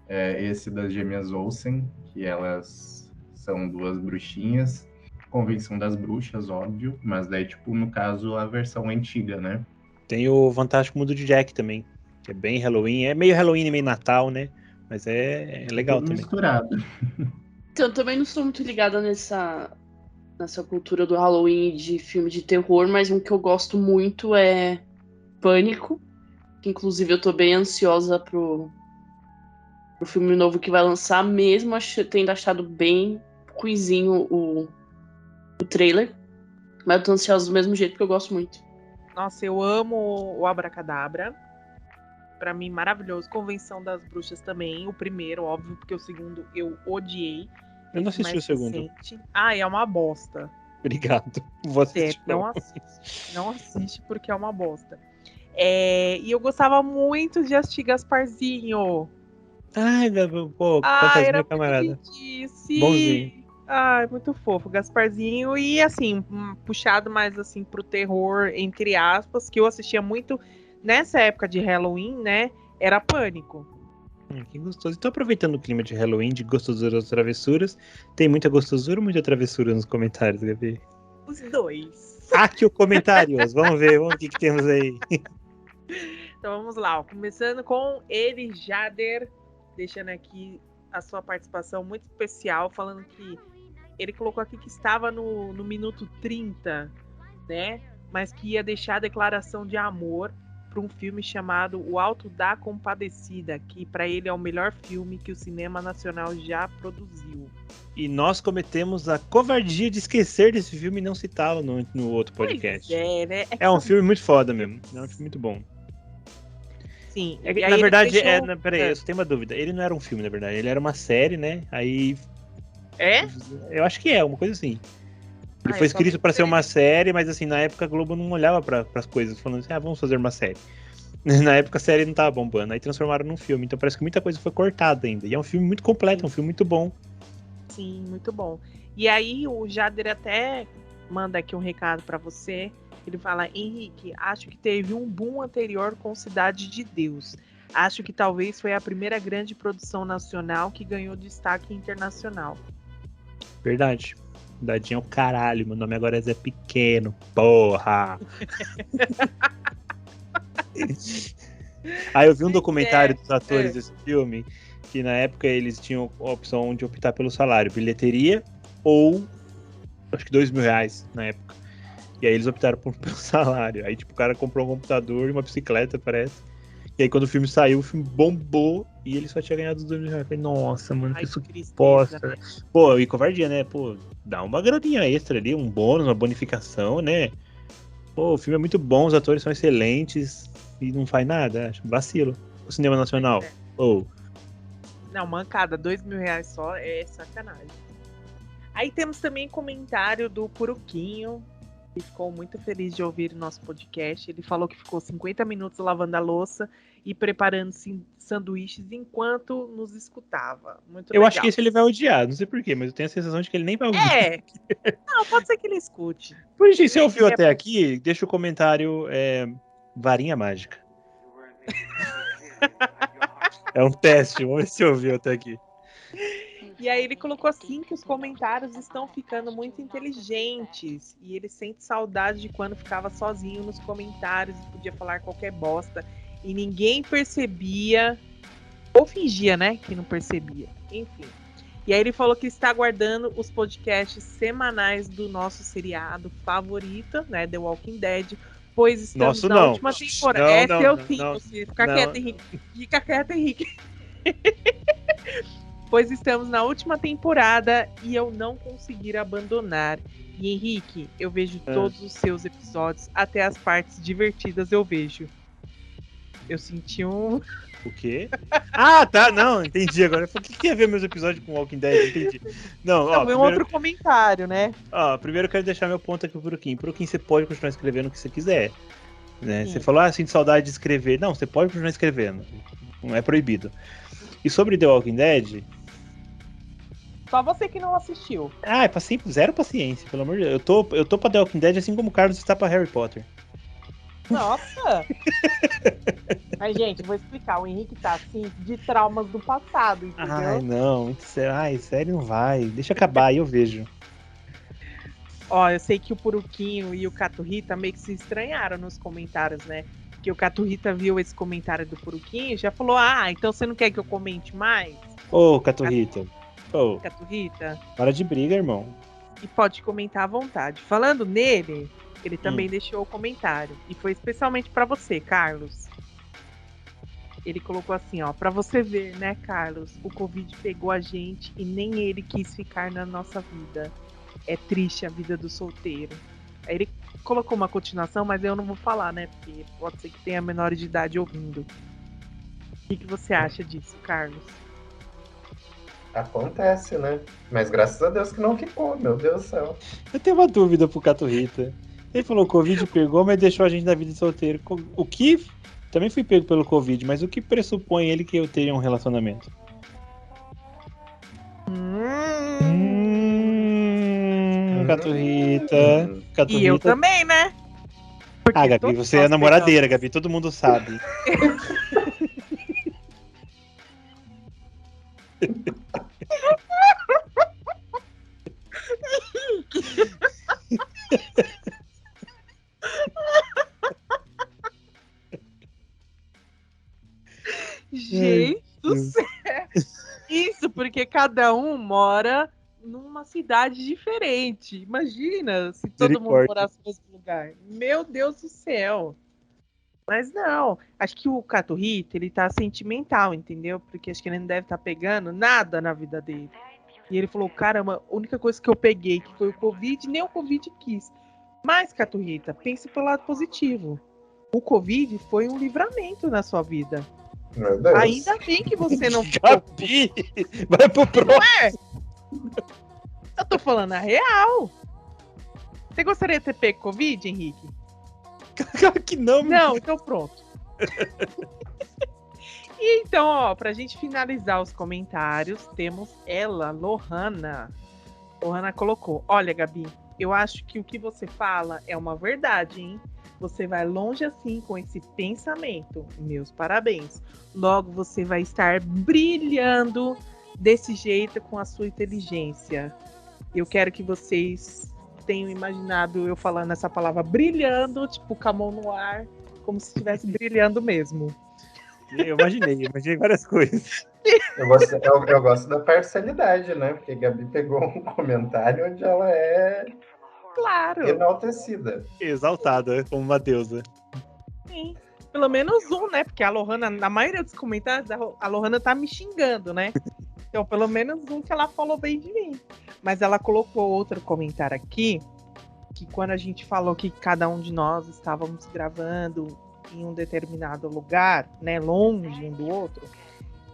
Esse das Gêmeas Olsen, que elas são duas bruxinhas. Convenção das Bruxas, óbvio. Mas daí, tipo, no caso, a versão antiga, né? Tem o Fantástico Mundo de Jack também, que é bem Halloween. É meio Halloween e meio Natal, né? Mas é legal Tudo também. misturado. Então, eu também não sou muito ligada nessa cultura do Halloween de filme de terror, mas um que eu gosto muito é Pânico, que inclusive eu tô bem ansiosa pro filme novo que vai lançar, mesmo tendo achado bem ruizinho o trailer, mas eu tô ansiosa do mesmo jeito porque eu gosto muito. Nossa, eu amo o Abracadabra. pra mim maravilhoso. Convenção das Bruxas também, o primeiro, óbvio, porque o segundo eu odiei. Eu não assisti o segundo. Recente. Ah, é uma bosta. Obrigado. Vou assistir. Não assiste. Não assiste porque é uma bosta. E eu gostava muito de assistir Gasparzinho. Ai, pô, Era meu camarada. muito bonitinho, sim. Bonzinho. Ai, muito fofo, Gasparzinho. E assim, puxado mais assim pro terror, entre aspas, que eu assistia muito nessa época de Halloween, né? Era Pânico. Que gostoso. Estou aproveitando o clima de Halloween, de gostosuras ou travessuras. Tem muita gostosura ou muita travessura nos comentários, Gabi? Os dois. Aqui o comentários. Vamos ver o que temos aí. Então vamos lá, ó. Começando com ele, Jader, deixando aqui a sua participação muito especial, falando que ele colocou aqui que estava no minuto 30, né? Mas que ia deixar a declaração de amor para um filme chamado O Alto da Compadecida, que para ele é o melhor filme que o cinema nacional já produziu. E nós cometemos a covardia de esquecer desse filme e não citá-lo no outro podcast. Pois né? É um filme muito foda mesmo. É um filme muito bom. Sim. Na verdade, peraí, eu só tenho uma dúvida. Ele não era um filme, na verdade. Ele era uma série, né? Aí. Eu acho que é, uma coisa assim. Ele foi escrito para ser uma série, mas assim, na época a Globo não olhava para as coisas, falando assim, vamos fazer uma série. Na época a série não tava bombando, aí transformaram num filme, então parece que muita coisa foi cortada ainda. E é um filme muito completo, é um filme muito bom. Sim, muito bom. E aí o Jader até manda aqui um recado para você. Ele fala, Henrique, acho que teve um boom anterior com Cidade de Deus. Acho que talvez foi a primeira grande produção nacional que ganhou destaque internacional. Verdade. Dadinho é o caralho, meu nome agora é Zé Pequeno, porra! Aí eu vi um documentário dos atores desse filme, que na época eles tinham a opção de optar pelo salário, bilheteria ou acho que R$2.000 na época. E aí eles optaram pelo salário. Aí tipo, o cara comprou um computador e uma bicicleta, parece. E aí quando o filme saiu, o filme bombou e ele só tinha ganhado os R$2.000. Eu falei, nossa, mano, que suposta. Né? Pô, e covardia, né? Pô, dá uma graninha extra ali, um bônus, uma bonificação, né? Pô, o filme é muito bom, os atores são excelentes e não faz nada, acho vacilo. O cinema nacional, Não, mancada, R$2.000 só é sacanagem. Aí temos também comentário do Puruquinho, que ficou muito feliz de ouvir o nosso podcast. Ele falou que ficou 50 minutos lavando a louça e preparando sanduíches enquanto nos escutava. Muito legal. Eu acho que esse ele vai odiar, não sei porquê, mas eu tenho a sensação de que ele nem vai ouvir. Não, pode ser que ele escute. Por isso, se você ouviu até aqui, deixa o comentário varinha mágica. É um teste, vamos ver se você ouviu até aqui. E aí ele colocou assim que os comentários estão ficando muito inteligentes e ele sente saudade de quando ficava sozinho nos comentários e podia falar qualquer bosta e ninguém percebia ou fingia, né, que não percebia. Enfim. E aí ele falou que está aguardando os podcasts semanais do nosso seriado favorito, né, The Walking Dead, pois estamos na última temporada. Fica quieto, Henrique. Fica quieto, Henrique. Pois estamos na última temporada e eu não conseguir abandonar. E Henrique, eu vejo todos os seus episódios, até as partes divertidas eu vejo. Eu senti um... O quê? Ah, tá, não, entendi agora. O que ia ver meus episódios com Walking Dead? Entendi. Não, ó, primeiro... outro comentário, né? Ó, primeiro eu quero deixar meu ponto aqui pro Puruquim. Puruquim, você pode continuar escrevendo o que você quiser. Né? Você falou, sinto saudade de escrever. Não, você pode continuar escrevendo. Não é proibido. E sobre The Walking Dead... Só você que não assistiu. É zero paciência, pelo amor de Deus. Eu tô pra The Walking Dead assim como o Carlos está pra Harry Potter. Nossa! Mas, gente, vou explicar. O Henrique tá assim de traumas do passado, entendeu? Ai, não. Sério, não vai. Deixa acabar, aí eu vejo. Ó, eu sei que o Puruquinho e o Caturrita meio que se estranharam nos comentários, né? Porque o Caturrita viu esse comentário do Puruquinho e já falou, então você não quer que eu comente mais? Ô, Caturrita. Caturrita. Para de briga, irmão. E pode comentar à vontade. Falando nele, ele também deixou o comentário. E foi especialmente para você, Carlos. Ele colocou assim, ó. Pra você ver, né, Carlos? O Covid pegou a gente e nem ele quis ficar na nossa vida. É triste a vida do solteiro. Aí ele colocou uma continuação, mas eu não vou falar, né? Porque pode ser que tenha menores de idade ouvindo. O que você acha disso, Carlos? Acontece, né? Mas graças a Deus que não ficou, meu Deus do céu. Eu tenho uma dúvida pro Cato Rita. Ele falou Covid pegou, mas deixou a gente na vida de solteiro. O que... Também fui pego pelo Covid, mas o que pressupõe ele que eu teria um relacionamento? Cato Rita. Cato E eu Rita. também, né? Porque Ah, Gabi, todos você é nós namoradeira, pegamos. Gabi, todo mundo sabe. Gente do céu. Isso, porque cada um mora numa cidade diferente. Imagina se todo mundo Misericórdia. morasse no mesmo lugar. Meu Deus do céu. Mas não, acho que o Cato Rita, ele tá sentimental, entendeu? Porque acho que ele não deve estar pegando nada na vida dele. E ele falou, caramba, a única coisa que eu peguei que foi o Covid, nem o Covid quis. Mas, Cato Rita, pense pelo lado positivo. O Covid foi um livramento na sua vida. Meu Deus. Ainda bem que você não Gabi, vai pro próximo. Eu tô falando a real. Você gostaria de ter pego Covid, Henrique? Claro que não, Não, então pronto. E então, ó, pra gente finalizar os comentários, temos ela, Lohana. Lohana colocou, olha, Gabi, eu acho que o que você fala é uma verdade, hein? Você vai longe assim com esse pensamento. Meus parabéns. Logo você vai estar brilhando desse jeito com a sua inteligência. Eu quero que vocês tenham imaginado eu falando essa palavra brilhando, tipo com a mão no ar, como se estivesse brilhando mesmo. Eu imaginei várias coisas. Eu gosto da parcialidade, né? Porque a Gabi pegou um comentário onde ela é Claro. enaltecida. Exaltada, como uma deusa. Sim. Pelo menos um, né? Porque a Lohana, na maioria dos comentários, a Lohana tá me xingando, né? Então, pelo menos um que ela falou bem de mim. Mas ela colocou outro comentário aqui, que quando a gente falou que cada um de nós estávamos gravando em um determinado lugar, né? Longe um do outro.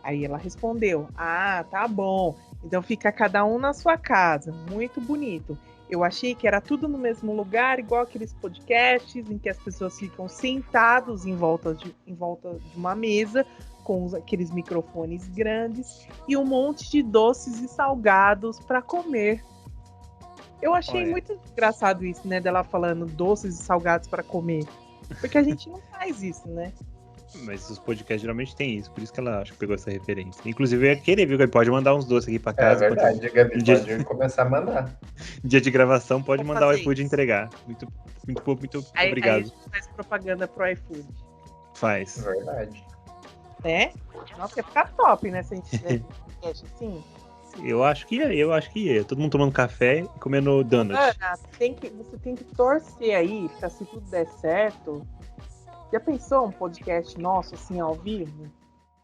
Aí ela respondeu, ah, tá bom. Então fica cada um na sua casa. Muito bonito. Eu achei que era tudo no mesmo lugar, igual aqueles podcasts em que as pessoas ficam sentados em volta de uma mesa, com aqueles microfones grandes e um monte de doces e salgados para comer. Eu achei muito engraçado isso, né, dela falando doces e salgados para comer. Porque a gente não faz isso, né? Mas os podcasts geralmente tem isso, por isso que ela acho que pegou essa referência. Inclusive, eu ia querer, viu, Gabi? Pode mandar uns doces aqui pra É casa. verdade, a Gabi dia pode começar a mandar. Dia de gravação, pode Vou mandar o fazer iFood isso. entregar. Muito Aí obrigado. a gente faz propaganda pro iFood, Faz. Verdade. né? Nossa, ia ficar top, né, se a gente fizesse podcast assim. Eu acho que ia. Todo mundo tomando café e comendo donuts. Ana, você tem que torcer aí pra se tudo der certo. Já pensou um podcast nosso assim ao vivo?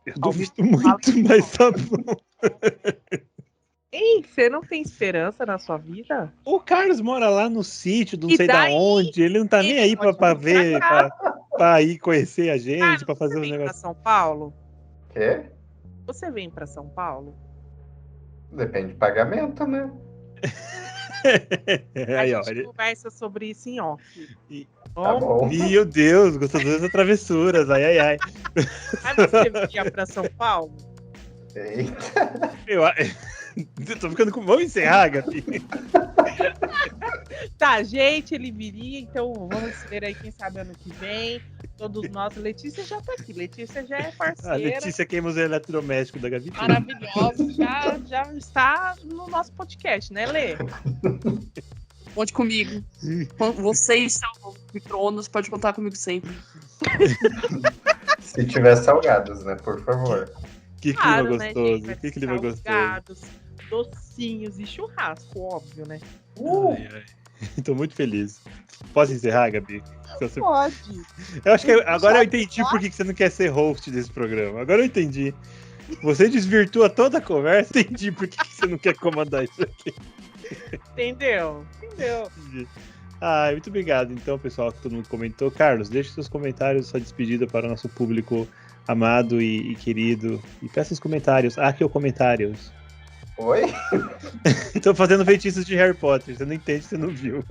Eu duvido muito, mas tá bom. Ei, você não tem esperança na sua vida? O Carlos mora lá no sítio, não E sei daí? da onde. Ele não tá nem Ele aí pode pra vir ver, pra pra ir conhecer a gente, Carlos, pra fazer você os vem pra negócios. São Paulo? Quê? Você vem pra São Paulo? Depende do pagamento, né? Aí, A ó. gente conversa sobre isso em off. Tá bom. Meu Deus, gostou das travessuras. Ai. Mas você viria pra São Paulo? Eita. Eu tô ficando com. Vamos encerrar, Gabi. Tá, gente, ele viria, então vamos ver aí, quem sabe ano que vem. Todos nós. Letícia já tá aqui. Letícia já é A parceira. Letícia queima os eletrodomésticos da Gabi. Maravilhosa. Já está no nosso podcast, né, Lê? Conte comigo. Vocês são micro-ondas, pode contar comigo sempre. Se tiver salgados, né? Por favor. Que clima Claro, né, gostoso. gente? Que clima gostoso. Salgados, docinhos e churrasco, óbvio, né? Ai. Tô muito feliz. Posso encerrar, Gabi? Pode. Eu acho que agora eu entendi por que você não quer ser host desse programa. Agora eu entendi. Você desvirtua toda a conversa, entendi por que você não quer comandar isso aqui. Entendeu? Ah, muito obrigado. Então, pessoal, que todo mundo comentou. Carlos, deixe seus comentários, sua despedida para o nosso público amado e querido. E peça os comentários. Aqui os comentários. Oi? Tô fazendo feitiços de Harry Potter. Você não entende, você não viu.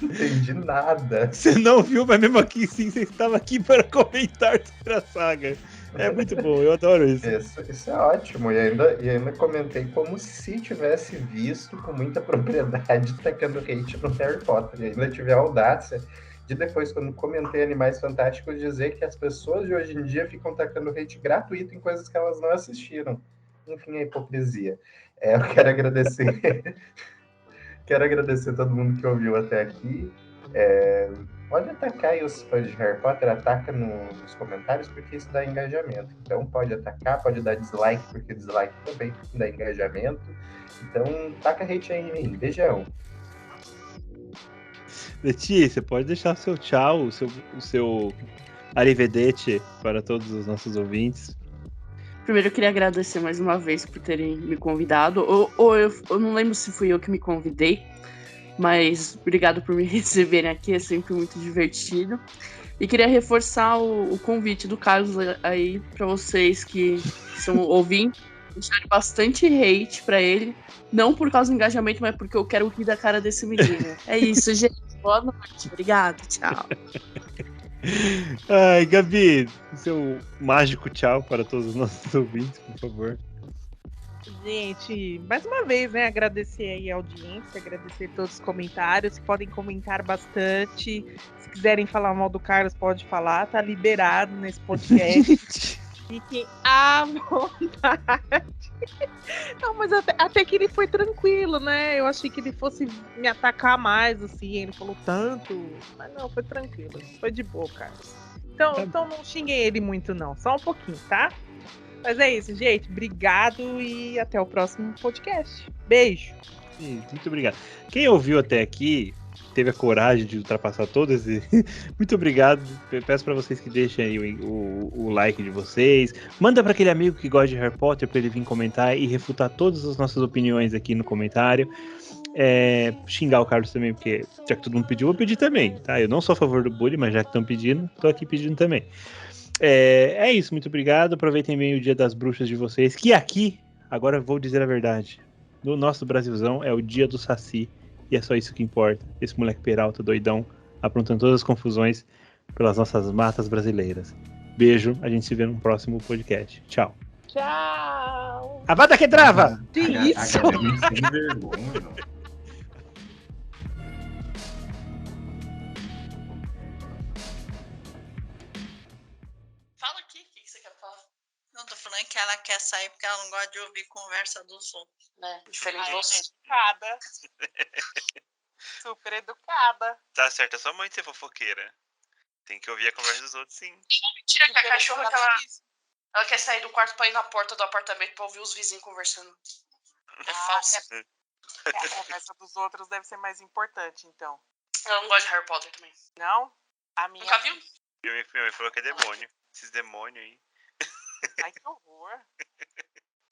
Não entendi nada. Você não viu, mas mesmo aqui sim, você estava aqui para comentar sobre a saga. É muito bom, eu adoro isso. Isso é ótimo. E ainda comentei como se tivesse visto com muita propriedade tacando hate no Harry Potter. E ainda tive a audácia de depois, quando comentei Animais Fantásticos, dizer que as pessoas de hoje em dia ficam tacando hate gratuito em coisas que elas não assistiram. Enfim, a hipocrisia. Eu quero agradecer. Quero agradecer a todo mundo que ouviu até aqui. Pode atacar aí os fãs de Harry Potter, ataca nos comentários, porque isso dá engajamento. Então pode atacar, pode dar dislike, porque dislike também dá engajamento. Então taca hate aí em mim. Beijão. Leti, você pode deixar o seu tchau, o seu arrivederci para todos os nossos ouvintes. Primeiro eu queria agradecer mais uma vez por terem me convidado. Eu não lembro se fui eu que me convidei, mas obrigado por me receberem aqui, é sempre muito divertido. E queria reforçar o convite do Carlos aí para vocês que são ouvintes, deixarem bastante hate para ele, não por causa do engajamento, mas porque eu quero rir da cara desse menino. É isso, gente. Boa noite. Obrigado. Tchau. Ai, Gabi, seu mágico tchau para todos os nossos ouvintes, por favor. Gente, mais uma vez, né, agradecer aí a audiência, agradecer todos os comentários, podem comentar bastante, se quiserem falar mal do Carlos, pode falar, tá liberado nesse podcast, fiquem à vontade. Não, mas até que ele foi tranquilo, né, eu achei que ele fosse me atacar mais, assim, ele falou tanto, mas não, foi tranquilo, foi de boa, Carlos. Então não xinguei ele muito não, só um pouquinho, tá? Mas é isso, gente. Obrigado e até o próximo podcast. Beijo. Muito obrigado. Quem ouviu até aqui, teve a coragem de ultrapassar todos esse... Muito obrigado. Peço para vocês que deixem aí o like de vocês. Manda para aquele amigo que gosta de Harry Potter para ele vir comentar e refutar todas as nossas opiniões aqui no comentário. Xingar o Carlos também, porque já que todo mundo pediu, eu vou pedir também, tá? Eu não sou a favor do bullying, mas já que estão pedindo, tô aqui pedindo também. É isso, muito obrigado. Aproveitem bem o Dia das Bruxas de vocês. Que aqui, agora vou dizer a verdade, no nosso Brasilzão é o dia do Saci. E é só isso que importa. Esse moleque Peralta doidão, aprontando todas as confusões pelas nossas matas brasileiras. Beijo, a gente se vê no próximo podcast. Tchau. Tchau. Avada Kedavra! Que isso? Sem vergonha. Fala aqui, o que você quer falar? Não, tô falando que ela quer sair porque ela não gosta de ouvir conversa dos outros. Né? Diferente de você. Educada. Super educada. Tá certo, é só mãe de ser fofoqueira. Tem que ouvir a conversa dos outros, sim. Mentira que a cachorra que ela quer sair do quarto pra ir na porta do apartamento pra ouvir os vizinhos conversando. É falso. A conversa dos outros deve ser mais importante, então. Ela não gosta de Harry Potter também. Não? A minha... Nunca viu? Minha mãe falou que é demônio. Esses demônios aí. Ai, que horror.